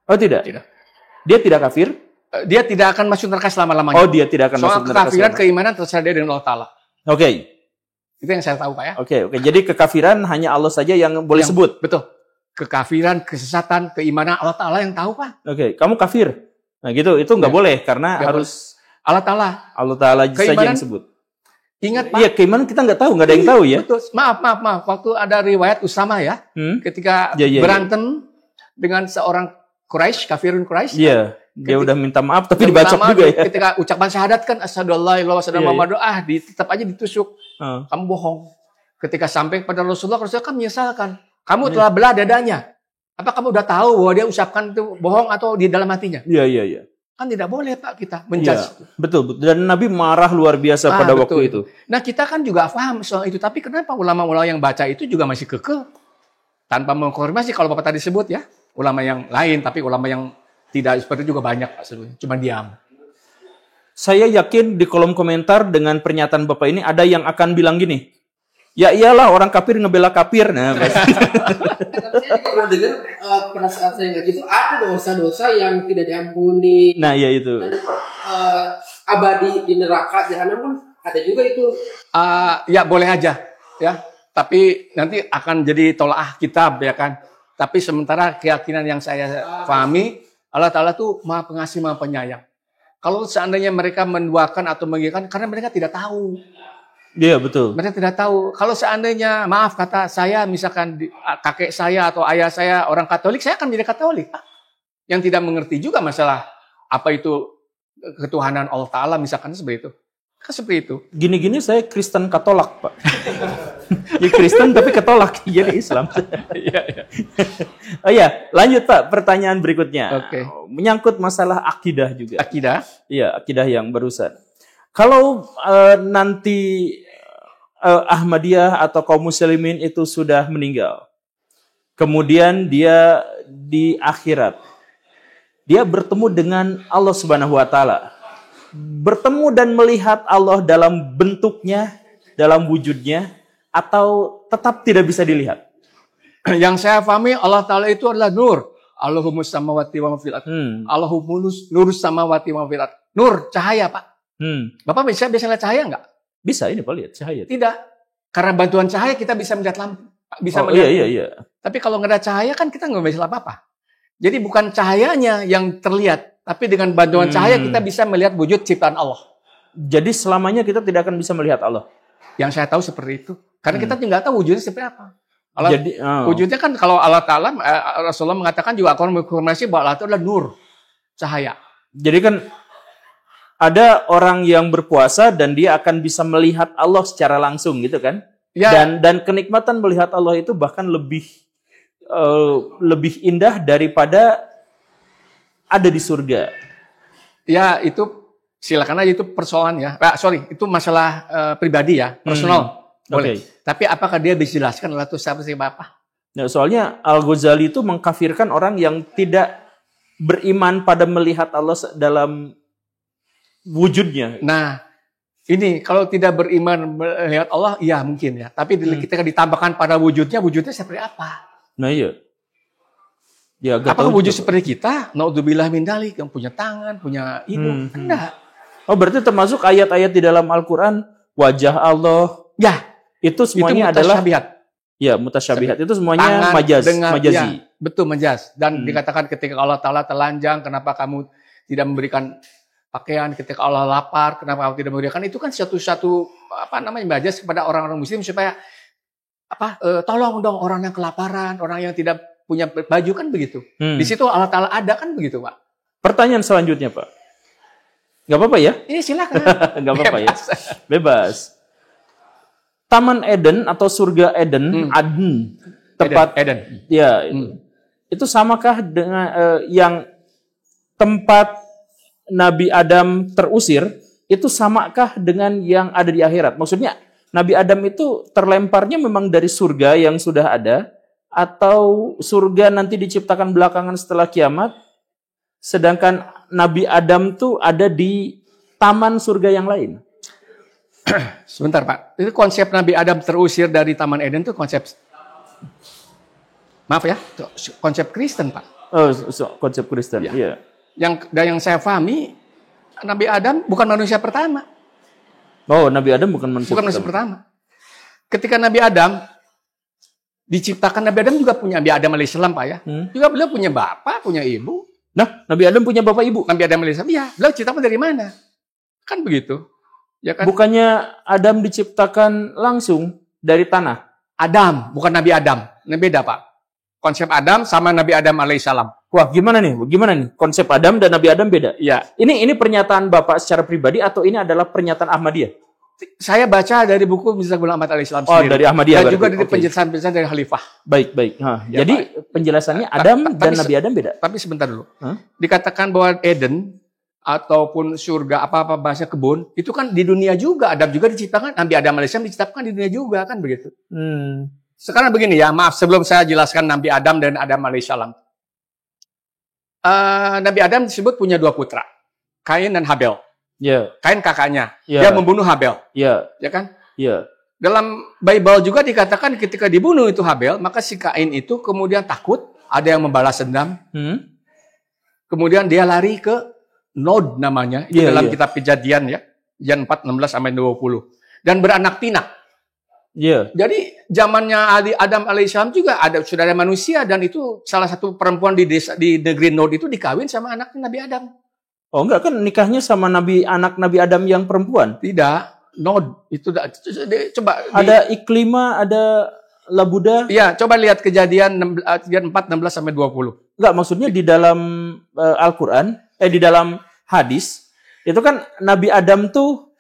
Oh tidak. Dia tidak kafir? Dia tidak akan masuk neraka selama-lamanya. Oh dia tidak akan masuk neraka. Soal kekafiran keimanan terserah dia dengan Allah Ta'ala. Oke. Itu yang saya tahu, Pak ya. Oke. Jadi kekafiran hanya Allah saja yang boleh sebut. Betul. Kekafiran, kesesatan, keimanan Allah Ta'ala yang tahu, Pak. Oke. Kamu kafir. Nah gitu, itu nggak boleh karena harus Allah Ta'ala. Allah Ta'ala saja yang sebut. Ingat, Pak. Iya, keimanan kita nggak tahu, nggak ada yang tahu ya. Betul. Maaf. Waktu ada riwayat Usama ya, ketika berantem dengan seorang Quraisy, kafirun Quraisy. Iya. Dia udah minta maaf tapi dibacok juga ya. Ketika ucapan syahadat kan asyhadu alla ilaha illallah wa asyhadu anna muhammadar tetap aja ditusuk. Kamu bohong. Ketika sampai kepada Rasulullah kan menyesalkan. Kamu telah belah dadanya. Apa kamu udah tahu bahwa dia ucapkan itu bohong atau di dalam hatinya? Iya. Kan tidak boleh, Pak, kita menjudge. Betul. Dan Nabi marah luar biasa pada waktu itu. Nah, kita kan juga paham soal itu. Tapi kenapa ulama-ulama yang baca itu juga masih kekeh? Tanpa mengkonfirmasi kalau Bapak tadi sebut ya. Ulama yang lain, tapi ulama yang tidak seperti itu juga banyak, Pak, sebenarnya. Cuma diam. Saya yakin di kolom komentar dengan pernyataan Bapak ini ada yang akan bilang gini. Ya iyalah orang kafir ngebela kafir. Nah, saya pernah dengar pada saat saya ngaji itu ada dosa-dosa yang tidak diampuni. Nah, ya itu. Abadi di neraka jahanam pun ada juga itu. Ya boleh aja, ya. Tapi nanti akan jadi tolaah kitab, ya kan. Tapi sementara keyakinan yang saya pahami, Allah Ta'ala tuh Maha Pengasih, Maha Penyayang. Kalau seandainya mereka menduakan atau mengiyakan, karena mereka tidak tahu. Iya, betul. Mereka tidak tahu. Kalau seandainya, maaf kata saya, misalkan kakek saya atau ayah saya orang Katolik, saya akan menjadi Katolik. Yang tidak mengerti juga masalah apa itu ketuhanan Allah Ta'ala, misalkan seperti itu. Kan seperti itu. Gini-gini saya Kristen Katolak, Pak. Ya Kristen tapi ketolak jadi Islam. Oh ya, lanjut Pak, pertanyaan berikutnya. Oke. Menyangkut masalah akidah juga. Akidah? Iya, akidah yang barusan. Kalau nanti Ahmadiyah atau kaum muslimin itu sudah meninggal, kemudian dia di akhirat, dia bertemu dengan Allah Subhanahu wa Ta'ala, bertemu dan melihat Allah dalam bentuknya, dalam wujudnya, atau tetap tidak bisa dilihat? Yang saya pahami Allah Ta'ala itu adalah nur. Allahumus samawati wa ma'filat. Allahumus nurus samawati wa ma'filat. Nur, cahaya, Pak. Bapak bisa lihat cahaya nggak? Bisa, ini Pak, lihat cahaya. Tidak. Karena bantuan cahaya kita bisa melihat lampu. Bisa melihat. Iya. Tapi kalau nggak ada cahaya kan kita nggak bisa apa-apa. Jadi bukan cahayanya yang terlihat. Tapi dengan bantuan cahaya kita bisa melihat wujud ciptaan Allah. Jadi selamanya kita tidak akan bisa melihat Allah? Yang saya tahu seperti itu. Karena kita nggak tahu wujudnya seperti apa. Wujudnya kan kalau Allah Ta'ala, Rasulullah mengatakan juga akan mengkonfirmasi bahwa Allah itu adalah nur. Cahaya. Jadi kan ada orang yang berpuasa dan dia akan bisa melihat Allah secara langsung gitu kan? Ya. Dan kenikmatan melihat Allah itu bahkan lebih indah daripada ada di surga. Ya, itu silakan aja, itu persoalan ya. Itu masalah pribadi ya, personal. Boleh. Okay. Tapi apakah dia bisa jelaskan Allah itu siapa apa? Nah, soalnya Al-Ghazali itu mengkafirkan orang yang tidak beriman pada melihat Allah dalam wujudnya. Nah, ini kalau tidak beriman melihat Allah, iya mungkin ya. Tapi ketika ditambahkan pada wujudnya seperti apa? Nah iya. Ya, gak Apakah tahu wujud juga, Pak. seperti kita? Naudzubillah min dzalik, yang punya tangan, punya hidung? Enggak. Oh, berarti termasuk ayat-ayat di dalam Al-Qur'an wajah Allah Ya, itu itu semuanya adalah mutasyabihat. ya mutasyabihat. Itu semuanya Tangan majazi. ya, betul majaz. Dan dikatakan ketika Allah Ta'ala telanjang, kenapa kamu tidak memberikan pakaian? Ketika Allah lapar, kenapa kamu tidak memberikan? Itu kan satu-satu majaz kepada orang-orang Muslim supaya tolong dong orang yang kelaparan, orang yang tidak punya baju, kan begitu. Di situ Allah Ta'ala ada, kan begitu, Pak. Pertanyaan selanjutnya, Pak. Nggak apa-apa ya? Ini silakan. Nggak apa-apa ya? Bebas. Taman Eden atau surga Eden, Aden, tepat Eden. ya. Itu samakah dengan yang tempat Nabi Adam terusir, itu samakah dengan yang ada di akhirat? Maksudnya Nabi Adam itu terlemparnya memang dari surga yang sudah ada, atau surga nanti diciptakan belakangan setelah kiamat, sedangkan Nabi Adam tuh ada di taman surga yang lain? Sebentar, Pak. Itu konsep Nabi Adam terusir dari Taman Eden itu konsep, maaf ya, konsep Kristen, Pak. Oh, konsep Kristen. Ya. Iya. Yang saya pahami, Nabi Adam bukan manusia pertama. Oh, Nabi Adam bukan manusia pertama. Ketika Nabi Adam diciptakan, Nabi Adam juga punya Nabi Adam alaihissalam, Pak ya. Juga beliau punya bapak, punya ibu. Nah, Nabi Adam punya bapak ibu. Nabi Adam alaihissalam, ya. Beliau ciptakan dari mana? Kan begitu. Ya kan? Bukannya Adam diciptakan langsung dari tanah? Adam, bukan Nabi Adam. Ini beda, Pak. Konsep Adam sama Nabi Adam alaihissalam. Wah, gimana nih? Gimana nih? Konsep Adam dan Nabi Adam beda? Iya. Ini pernyataan Bapak secara pribadi atau ini adalah pernyataan Ahmadiyah? Saya baca dari buku Mirza Ghulam Ahmad alaihissalam Oh, sendiri. dari Ahmadiyah Dan juga berarti. dari Oke. penjelasan-penjelasan dari Khalifah. Baik. Ya, Jadi Pak. penjelasannya Adam dan Nabi Adam beda? Tapi sebentar dulu. Dikatakan bahwa Eden ataupun surga, apa-apa bahasa kebun, itu kan di dunia juga. Adam juga diciptakan, Nabi Adam alaihissalam diciptakan di dunia juga, kan begitu. Sekarang begini ya, maaf sebelum saya jelaskan Nabi Adam dan Adam alaihissalam. Nabi Adam disebut punya 2 putra, Kain dan Habel. Ya. Kain kakaknya, Ya. dia membunuh Habel, Ya. ya kan? Ya. Dalam Bible juga dikatakan ketika dibunuh itu Habel, maka si Kain itu kemudian takut, ada yang membalas dendam, kemudian dia lari ke Nod namanya, itu dalam kitab Kejadian ya, Kejadian 4, 16 sampai 20. Dan beranak pinak. Iya. Jadi zamannya Adam alaihissalam juga sudah ada manusia, dan itu salah satu perempuan di negeri Nod itu dikawin sama anak Nabi Adam. Oh, enggak kan nikahnya sama anak Nabi Adam yang perempuan? Tidak, Nod itu coba Ada Iklima, ada Labuda. Iya, coba lihat Kejadian 4, 16 sampai 20. Enggak, maksudnya di dalam Al-Qur'an, di dalam hadis, itu kan Nabi Adam tuh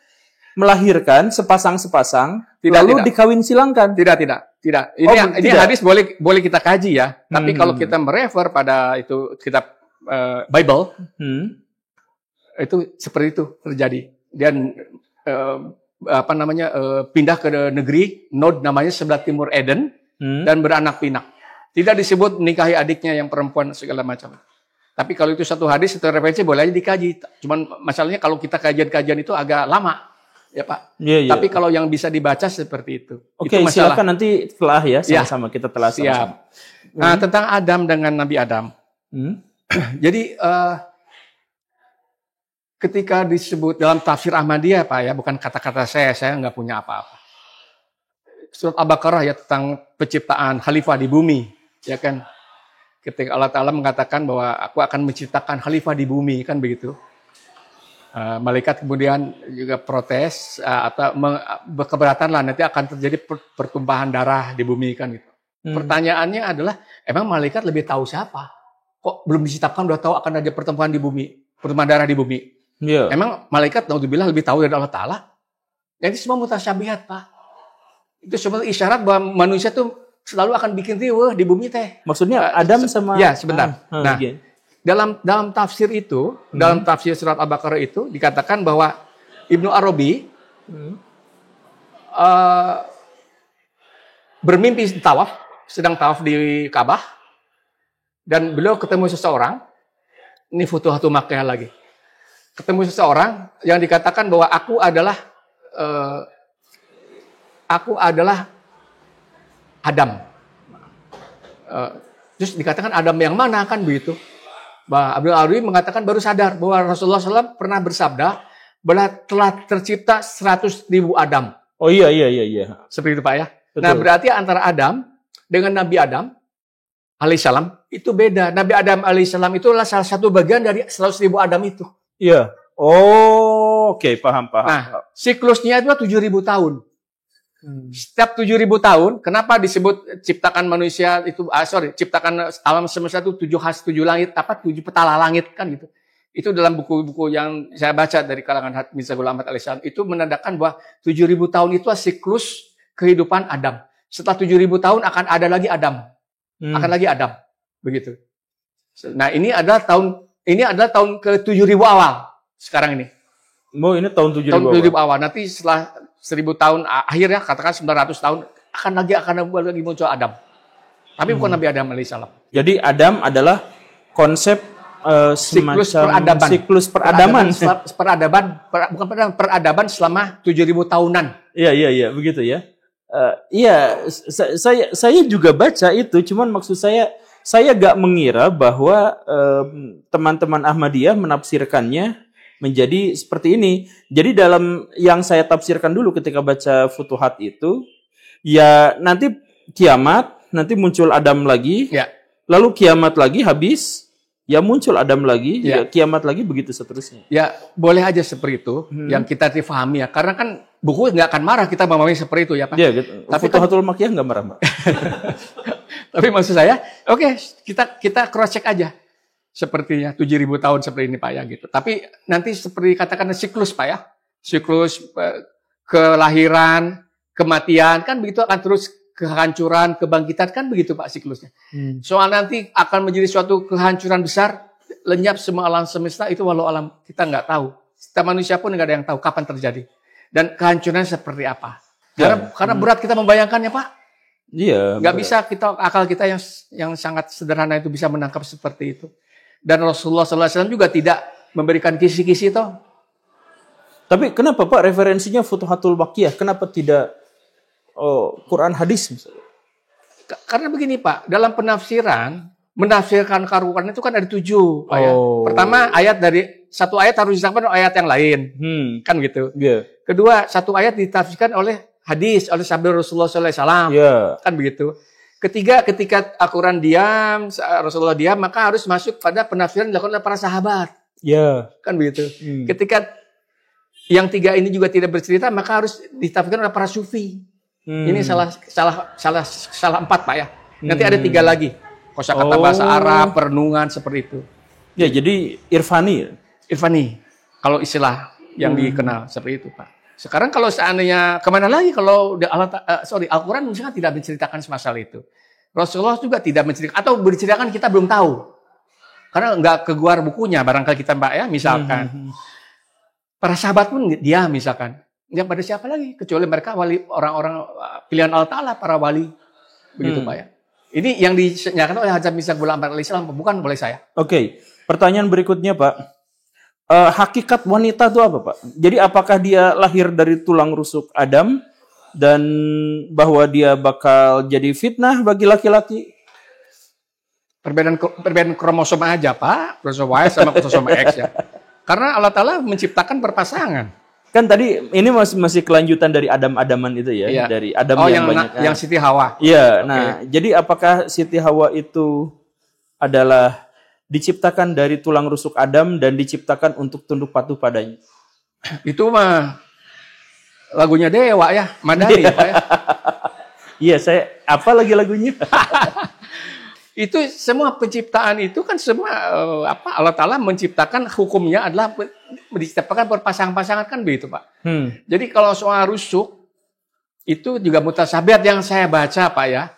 melahirkan sepasang-sepasang, lalu dikawin silangkan. Tidak. Ini tidak. hadis boleh kita kaji ya. Tapi kalau kita merefer pada itu kitab Bible, itu seperti itu terjadi. Dan pindah ke negeri Nod namanya sebelah timur Eden, dan beranak pinak. Tidak disebut menikahi adiknya yang perempuan segala macam. Tapi kalau itu satu hadis, satu referensi boleh aja dikaji. Cuman masalahnya kalau kita kajian-kajian itu agak lama, ya Pak. Iya. Tapi kalau yang bisa dibaca seperti itu. Oke, itu masalah. silakan nanti telah ya, sama-sama kita telah sama-sama. Nah, tentang Adam dengan Nabi Adam. Jadi ketika disebut dalam tafsir Ahmadiyah, Pak ya, bukan kata-kata saya nggak punya apa-apa. Surat Al-Baqarah ya tentang penciptaan khalifah di bumi, ya kan? Ketika Allah Ta'ala mengatakan bahwa aku akan menciptakan khalifah di bumi, kan begitu. Malaikat kemudian juga protes atau keberatan lah, nanti akan terjadi pertumpahan darah di bumi, kan gitu. Pertanyaannya adalah, emang malaikat lebih tahu siapa? Kok belum diciptakan udah tahu akan ada pertumpahan di bumi, pertumpahan darah di bumi? Yeah. Emang malaikat naudzubillah lebih tahu dari Allah Ta'ala? Jadi semua mutasyabihat, Pak. Itu sebenarnya isyarat bahwa manusia tuh selalu akan bikin riweuh di bumi teh. Maksudnya Adam sama... Ya, sebentar. Nah, okay. dalam tafsir itu, dalam tafsir surat Al-Baqarah itu dikatakan bahwa Ibnu Arabi bermimpi sedang tawaf di Ka'bah, dan beliau ketemu seseorang. Ini Futuhatul Makkiyah lagi. Ketemu seseorang yang dikatakan bahwa aku adalah Adam. Terus dikatakan Adam yang mana kan begitu. Bah Abdul Alwi mengatakan baru sadar bahwa Rasulullah SAW pernah bersabda bahwa telah tercipta 100.000 Adam. Oh iya. Seperti itu Pak ya. Betul. Nah berarti antara Adam dengan Nabi Adam alaihissalam itu beda. Nabi Adam alaihissalam itu adalah salah satu bagian dari 100.000 Adam itu. Iya. Oh, oke, paham. Nah, siklusnya itu 7.000 tahun. Setiap 7.000 tahun, kenapa disebut ciptakan manusia itu, ciptakan alam semesta itu 7 langit, 7 petala langit kan gitu. Itu dalam buku-buku yang saya baca dari kalangan Mirza Ghulam Ahmad alaihissalam itu menandakan bahwa 7.000 tahun itu siklus kehidupan Adam. Setelah 7.000 tahun akan ada lagi Adam, akan lagi Adam, begitu. Nah ini adalah tahun ke 7.000 awal sekarang ini. Oh ini tahun 7.000 awal. Nanti setelah 1.000 tahun akhir ya, katakan 900 tahun akan lagi muncul Adam. Tapi bukan Nabi Adam alaihissalam. Jadi Adam adalah konsep siklus peradaban. Peradaban selama 7.000 tahunan. Iya, begitu ya. Saya juga baca itu, cuman maksud saya gak mengira bahwa teman-teman Ahmadiyah menafsirkannya menjadi seperti ini. Jadi dalam yang saya tafsirkan dulu ketika baca Futuhat itu, ya nanti kiamat, nanti muncul Adam lagi, ya. Lalu kiamat lagi habis, ya muncul Adam lagi, ya kiamat lagi, begitu seterusnya. Ya boleh aja seperti itu, yang kita difahami ya. Karena kan buku nggak akan marah kita memahami seperti itu ya Pak. Iya, gitu. Tapi Futuhatul Makkiyah nggak marah, Pak. Tapi maksud saya, oke, kita cross check aja. Sepertinya 7.000 tahun seperti ini Pak ya gitu. Tapi nanti seperti katakan siklus Pak ya. Siklus kelahiran, kematian kan begitu akan terus kehancuran, kebangkitan kan begitu Pak siklusnya. Soal nanti akan menjadi suatu kehancuran besar, lenyap semua alam semesta itu walau alam kita nggak tahu. Setiap manusia pun nggak ada yang tahu kapan terjadi. Dan kehancuran seperti apa. Karena berat kita membayangkannya Pak. Iya. Nggak bisa akal kita yang sangat sederhana itu bisa menangkap seperti itu. Dan Rasulullah SAW juga tidak memberikan kisi-kisi toh. Tapi kenapa Pak referensinya Futuhatul Makkiyah? Kenapa tidak Quran hadis misalnya? Karena begini Pak, dalam menafsirkan Al-Quran itu kan ada 7 Pak ya. Pertama satu ayat harus disambungkan oleh ayat yang lain. Kan gitu. Yeah. Kedua, satu ayat ditafsirkan oleh hadis, oleh sabda Rasulullah SAW. Yeah. Kan begitu. Ketiga, ketika Al-Quran diam, Rasulullah diam, maka harus masuk pada penafsiran dilakukan oleh para sahabat. Ya. Kan begitu. Ketika yang 3 ini juga tidak bercerita, maka harus ditafsirkan oleh para sufi. Ini salah 4 Pak ya. Nanti ada 3 lagi. Kosakata bahasa Arab, perenungan seperti itu. Ya, jadi Irfani. Kalau istilah yang dikenal seperti itu Pak. Sekarang kalau seandainya kemana lagi kalau Al-Quran misalnya tidak menceritakan masalah itu. Rasulullah juga tidak menceritakan atau berceritakan kita belum tahu. Karena nggak keluar bukunya barangkali kita Mbak ya misalkan. Para sahabat pun dia misalkan. Nggak pada siapa lagi kecuali mereka wali orang-orang pilihan Allah Ta'ala para wali. Begitu Pak ya. Ini yang dinyatakan oleh Hajjah Mirza Ghulam Ahmad alaihissalam bukan oleh saya. Oke. Pertanyaan berikutnya Pak. Hakikat wanita itu apa Pak? Jadi apakah dia lahir dari tulang rusuk Adam dan bahwa dia bakal jadi fitnah bagi laki-laki? Perbedaan kromosom aja Pak, kromosom Y sama kromosom X ya. Karena Allah Ta'ala menciptakan berpasangan. Kan tadi ini masih kelanjutan dari Adam-Adaman itu ya, iya. Dari Adam yang banyak. Yang Siti Hawa. Iya, nah jadi apakah Siti Hawa itu adalah diciptakan dari tulang rusuk Adam dan diciptakan untuk tunduk patuh padanya? Itu mah lagunya Dewa ya, Madari ya Pak ya. Iya, apa lagi lagunya? Itu semua penciptaan itu kan semua Allah Ta'ala menciptakan hukumnya adalah diciptakan berpasangan-pasangan kan begitu Pak. Jadi kalau soal rusuk itu juga mutasabiat yang saya baca Pak ya.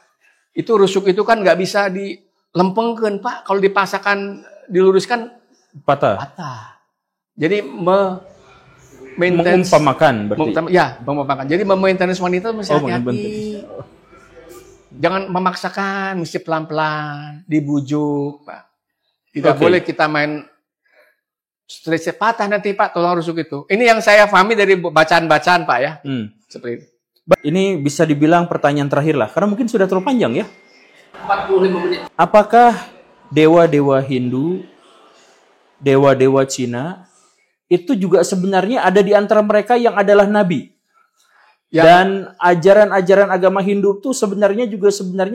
Itu rusuk itu kan nggak bisa dilempengkan Pak. Kalau dipasangkan diluruskan patah. Jadi mengumpamakan berarti. Ya, mengumpamakan. Jadi maintenance wanita mesti hati-hati. Jangan memaksakan, mesti pelan-pelan, dibujuk, Pak. Tidak boleh kita main stretch patah nanti Pak, tulang rusuk itu. Ini yang saya pahami dari bacaan-bacaan Pak ya. Seperti itu. Ini bisa dibilang pertanyaan terakhir lah, karena mungkin sudah terlalu panjang ya. 45 menit. Apakah dewa-dewa Hindu, dewa-dewa Cina, itu juga sebenarnya ada di antara mereka yang adalah nabi? Ya. Dan ajaran-ajaran agama Hindu itu sebenarnya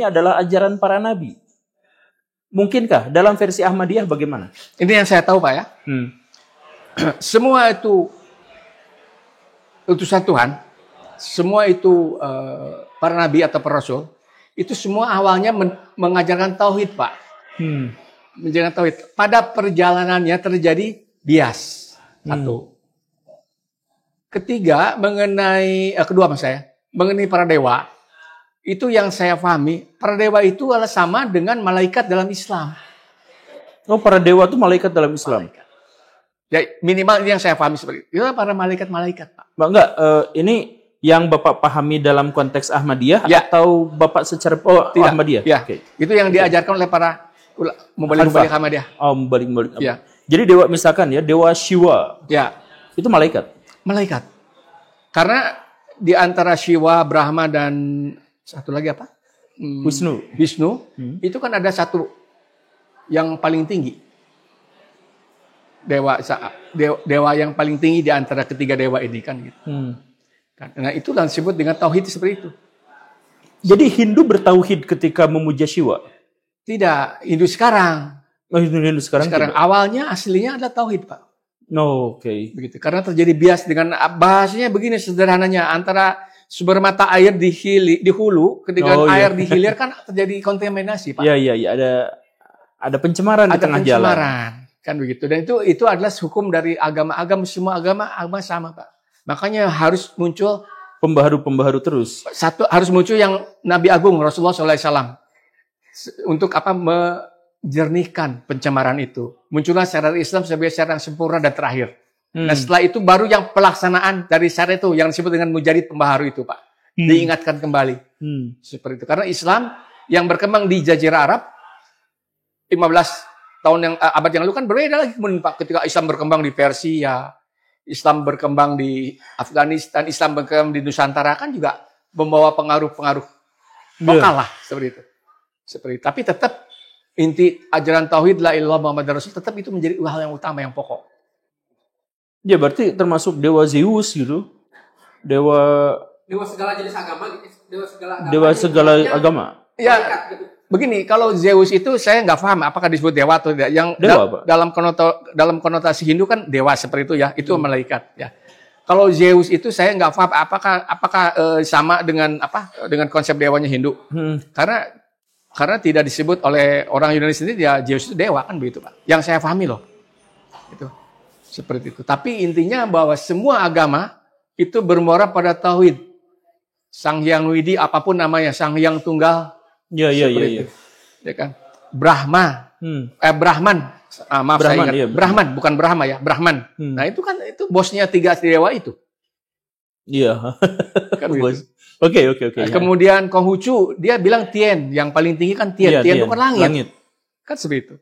adalah ajaran para nabi. Mungkinkah dalam versi Ahmadiyah bagaimana? Ini yang saya tahu Pak ya. Semua itu utusan Tuhan, semua itu para nabi atau para rasul, itu semua awalnya mengajarkan tauhid Pak. Mengajarkan tauhid. Pada perjalanannya terjadi bias. Satu. Ketiga, kedua mengenai para dewa, itu yang saya pahami, para dewa itu adalah sama dengan malaikat dalam Islam. Oh, para dewa itu malaikat dalam Islam? Malaikat. Ya, minimal yang saya pahami seperti itu. Itu para malaikat-malaikat, Pak. Enggak, ini yang Bapak pahami dalam konteks Ahmadiyah ya. Atau Bapak secara Tidak. Ahmadiyah? Ya. Okay. Itu yang diajarkan oleh para mubalik Ahmadiyah. Oh, mubalik. Ya. Jadi dewa misalkan ya, dewa Shiva. Ya. Itu malaikat. Malaikat. Karena di antara Shiva, Brahma dan satu lagi apa? Wisnu. Itu kan ada satu yang paling tinggi. Dewa yang paling tinggi di antara ketiga dewa ini kan gitu. Nah, itu yang disebut dengan tauhid seperti itu. Jadi Hindu bertauhid ketika memuja Shiva? Tidak, Hindu sekarang. Oh, Hindu sekarang. Awalnya aslinya adalah tauhid, Pak. No, oke. Begitu. Karena terjadi bias dengan bahasanya begini sederhananya, antara sumber mata air di hulu ketika air di hilir kan terjadi kontaminasi, Pak. Iya, ada pencemaran di tengah jalan. Kan begitu. Dan itu adalah hukum dari agama-agama, semua agama sama, Pak. Makanya harus muncul pembaharu terus. Satu harus muncul yang Nabi Agung Rasulullah SAW untuk apa? Jernihkan pencemaran itu. Muncullah syariat Islam sebagai syariat yang sempurna dan terakhir. Nah setelah itu baru yang pelaksanaan dari syariat itu yang disebut dengan mujadid pembaharu itu Pak. Diingatkan kembali. Seperti itu. Karena Islam yang berkembang di Jazirah Arab 15 tahun yang abad yang lalu kan berbeda lagi kemudian Pak. Ketika Islam berkembang di Persia, Islam berkembang di Afghanistan, Islam berkembang di Nusantara kan juga membawa pengaruh-pengaruh lokal lah seperti itu. Tapi tetap inti ajaran tauhid la ilaha Muhammad Rasul tetap itu menjadi hal yang utama yang pokok. Ya berarti termasuk dewa Zeus gitu. Dewa segala jenis agama, dewa segala agama. Ya, begini, kalau Zeus itu saya nggak paham apakah disebut dewa atau tidak. Yang dalam konotasi Hindu kan dewa seperti itu ya, itu malaikat ya. Kalau Zeus itu saya nggak paham apakah sama dengan konsep dewanya Hindu. Karena tidak disebut oleh orang Yunani sendiri ya Zeus itu dewa kan begitu Pak. Yang saya pahami loh. Itu seperti itu. Tapi intinya bahwa semua agama itu bermuara pada tauhid. Sang Hyang Widi apapun namanya, Sang Hyang Tunggal. Iya. Ya kan? Brahma. Brahman. Maaf Brahman, saya ingat. Iya, Brahman bukan Brahma ya, Brahman. Nah, itu kan itu bosnya 3 dewa itu. Iya. Kan gitu. Oke. Kemudian Konghucu dia bilang Tien, yang paling tinggi kan Tien. Tien itu kan langit. Kan seperti itu.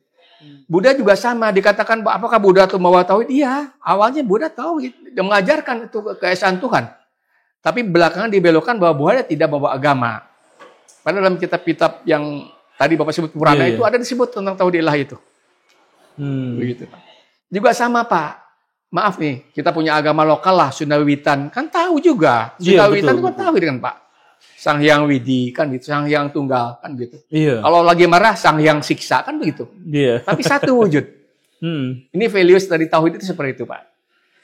Buddha juga sama, dikatakan apakah Buddha itu membawa tauhid? Iya, awalnya Buddha tauhid, dia mengajarkan itu keesaan Tuhan. Tapi belakangan dibelokkan bahwa Buddha tidak membawa agama. Padahal dalam kitab-kitab yang tadi Bapak sebut Purana itu ada disebut tentang tauhid ilahi itu. Begitu Pak. Juga sama Pak. Maaf nih, kita punya agama lokal lah, Sundawiwitan. Kan tahu juga. Sundawiwitan itu kan tahu kan Pak. Sang Hyang Widi, kan gitu. Sang Hyang Tunggal, kan gitu. Iya. Kalau lagi marah, Sang Hyang Siksa, kan begitu. Iya. Tapi satu wujud. Ini values dari tauhid itu seperti itu Pak.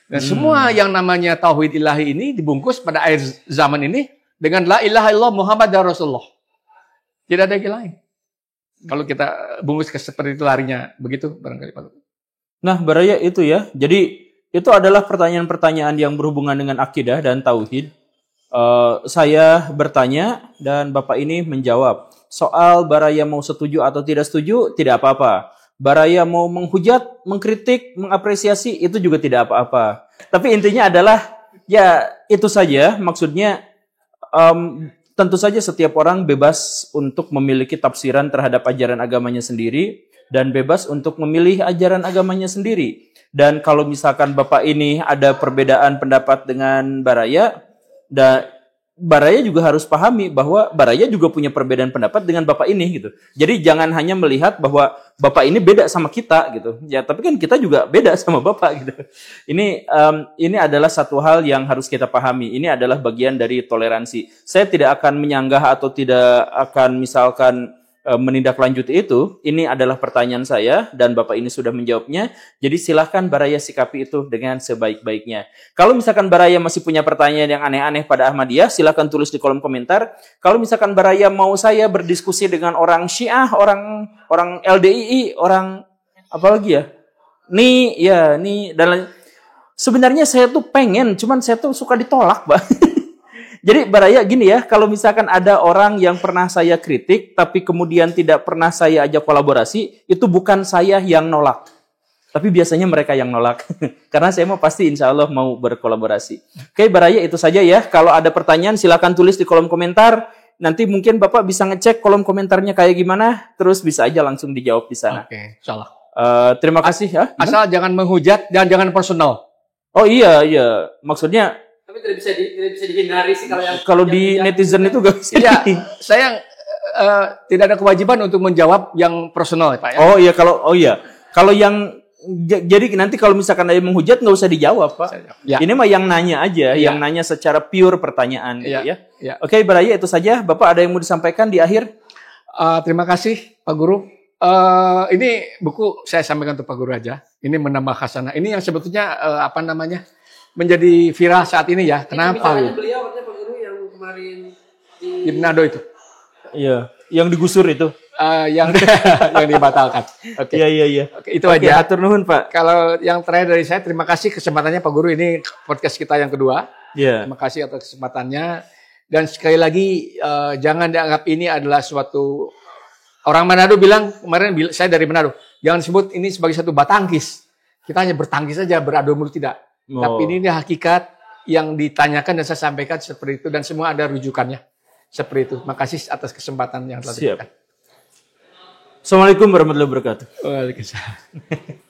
Dan semua yang namanya tauhid ilahi ini dibungkus pada akhir zaman ini dengan la ilaha illallah Muhammad Rasulullah. Tidak ada yang lain. Kalau kita bungkus ke seperti itu larinya, begitu barangkali Pak. Nah, Baraya itu ya. Jadi itu adalah pertanyaan-pertanyaan yang berhubungan dengan akidah dan tauhid. Saya bertanya dan Bapak ini menjawab. Soal Baraya mau setuju atau tidak setuju, tidak apa-apa. Baraya mau menghujat, mengkritik, mengapresiasi, itu juga tidak apa-apa. Tapi intinya adalah, ya itu saja. Maksudnya, tentu saja setiap orang bebas untuk memiliki tafsiran terhadap ajaran agamanya sendiri. Dan bebas untuk memilih ajaran agamanya sendiri. Dan kalau misalkan Bapak ini ada perbedaan pendapat dengan Baraya, Baraya juga harus pahami bahwa Baraya juga punya perbedaan pendapat dengan Bapak ini gitu. Jadi jangan hanya melihat bahwa Bapak ini beda sama kita gitu. Ya, tapi kan kita juga beda sama Bapak gitu. Ini adalah satu hal yang harus kita pahami. Ini adalah bagian dari toleransi. Saya tidak akan menyanggah atau tidak akan misalkan menindaklanjuti itu. Ini adalah pertanyaan saya dan Bapak ini sudah menjawabnya. Jadi silahkan Baraya sikapi itu dengan sebaik-baiknya. Kalau misalkan Baraya masih punya pertanyaan yang aneh-aneh pada Ahmadiyah, silahkan tulis di kolom komentar. Kalau misalkan Baraya mau saya berdiskusi dengan orang Syiah, orang LDII, orang apa lagi ya? Dan sebenarnya saya tuh pengen, cuman saya tuh suka ditolak, Pak. Jadi Baraya gini ya, kalau misalkan ada orang yang pernah saya kritik, tapi kemudian tidak pernah saya ajak kolaborasi, itu bukan saya yang nolak. Tapi biasanya mereka yang nolak. Karena saya mau pasti insya Allah mau berkolaborasi. Oke Baraya itu saja ya. Kalau ada pertanyaan silakan tulis di kolom komentar. Nanti mungkin Bapak bisa ngecek kolom komentarnya kayak gimana, terus bisa aja langsung dijawab di sana. Oke, insyaallah. Terima kasih ya. Asal jangan menghujat dan jangan personal. Oh iya. Maksudnya Tapi tidak bisa dihindari sih kalau di netizen itu gak bisa. Iya, saya tidak ada kewajiban untuk menjawab yang personal ya Pak ya. Oh iya. Kalau yang jadi nanti kalau misalkan ada yang menghujat nggak usah dijawab Pak. Ya. Ini mah yang nanya aja, Ya. yang nanya secara pure pertanyaan gitu Ya. ya. Oke Baraya itu saja. Bapak ada yang mau disampaikan di akhir? Terima kasih Pak Guru. Ini buku saya sampaikan untuk Pak Guru aja. Ini menambah khasanah. Ini yang sebetulnya menjadi viral saat ini ya. Kenapa? Beliau katanya Pak Guru yang kemarin Di Manado itu. Iya, yang digusur itu. Yang dibatalkan. Oke. Iya. Oke, itu aja. Atur nuhun Pak. Kalau yang terakhir dari saya, terima kasih kesempatannya Pak Guru. Ini podcast kita yang kedua. Iya. Terima kasih atas kesempatannya. Dan sekali lagi, jangan dianggap ini adalah suatu... Orang Manado bilang, kemarin saya dari Manado, jangan sebut ini sebagai satu batangkis. Kita hanya bertangkis saja, beradu mulu tidak. Tapi ini hakikat yang ditanyakan dan saya sampaikan seperti itu. Dan semua ada rujukannya. Seperti itu. Makasih atas kesempatan yang telah diberikan. Assalamualaikum warahmatullahi wabarakatuh. Waalaikumsalam.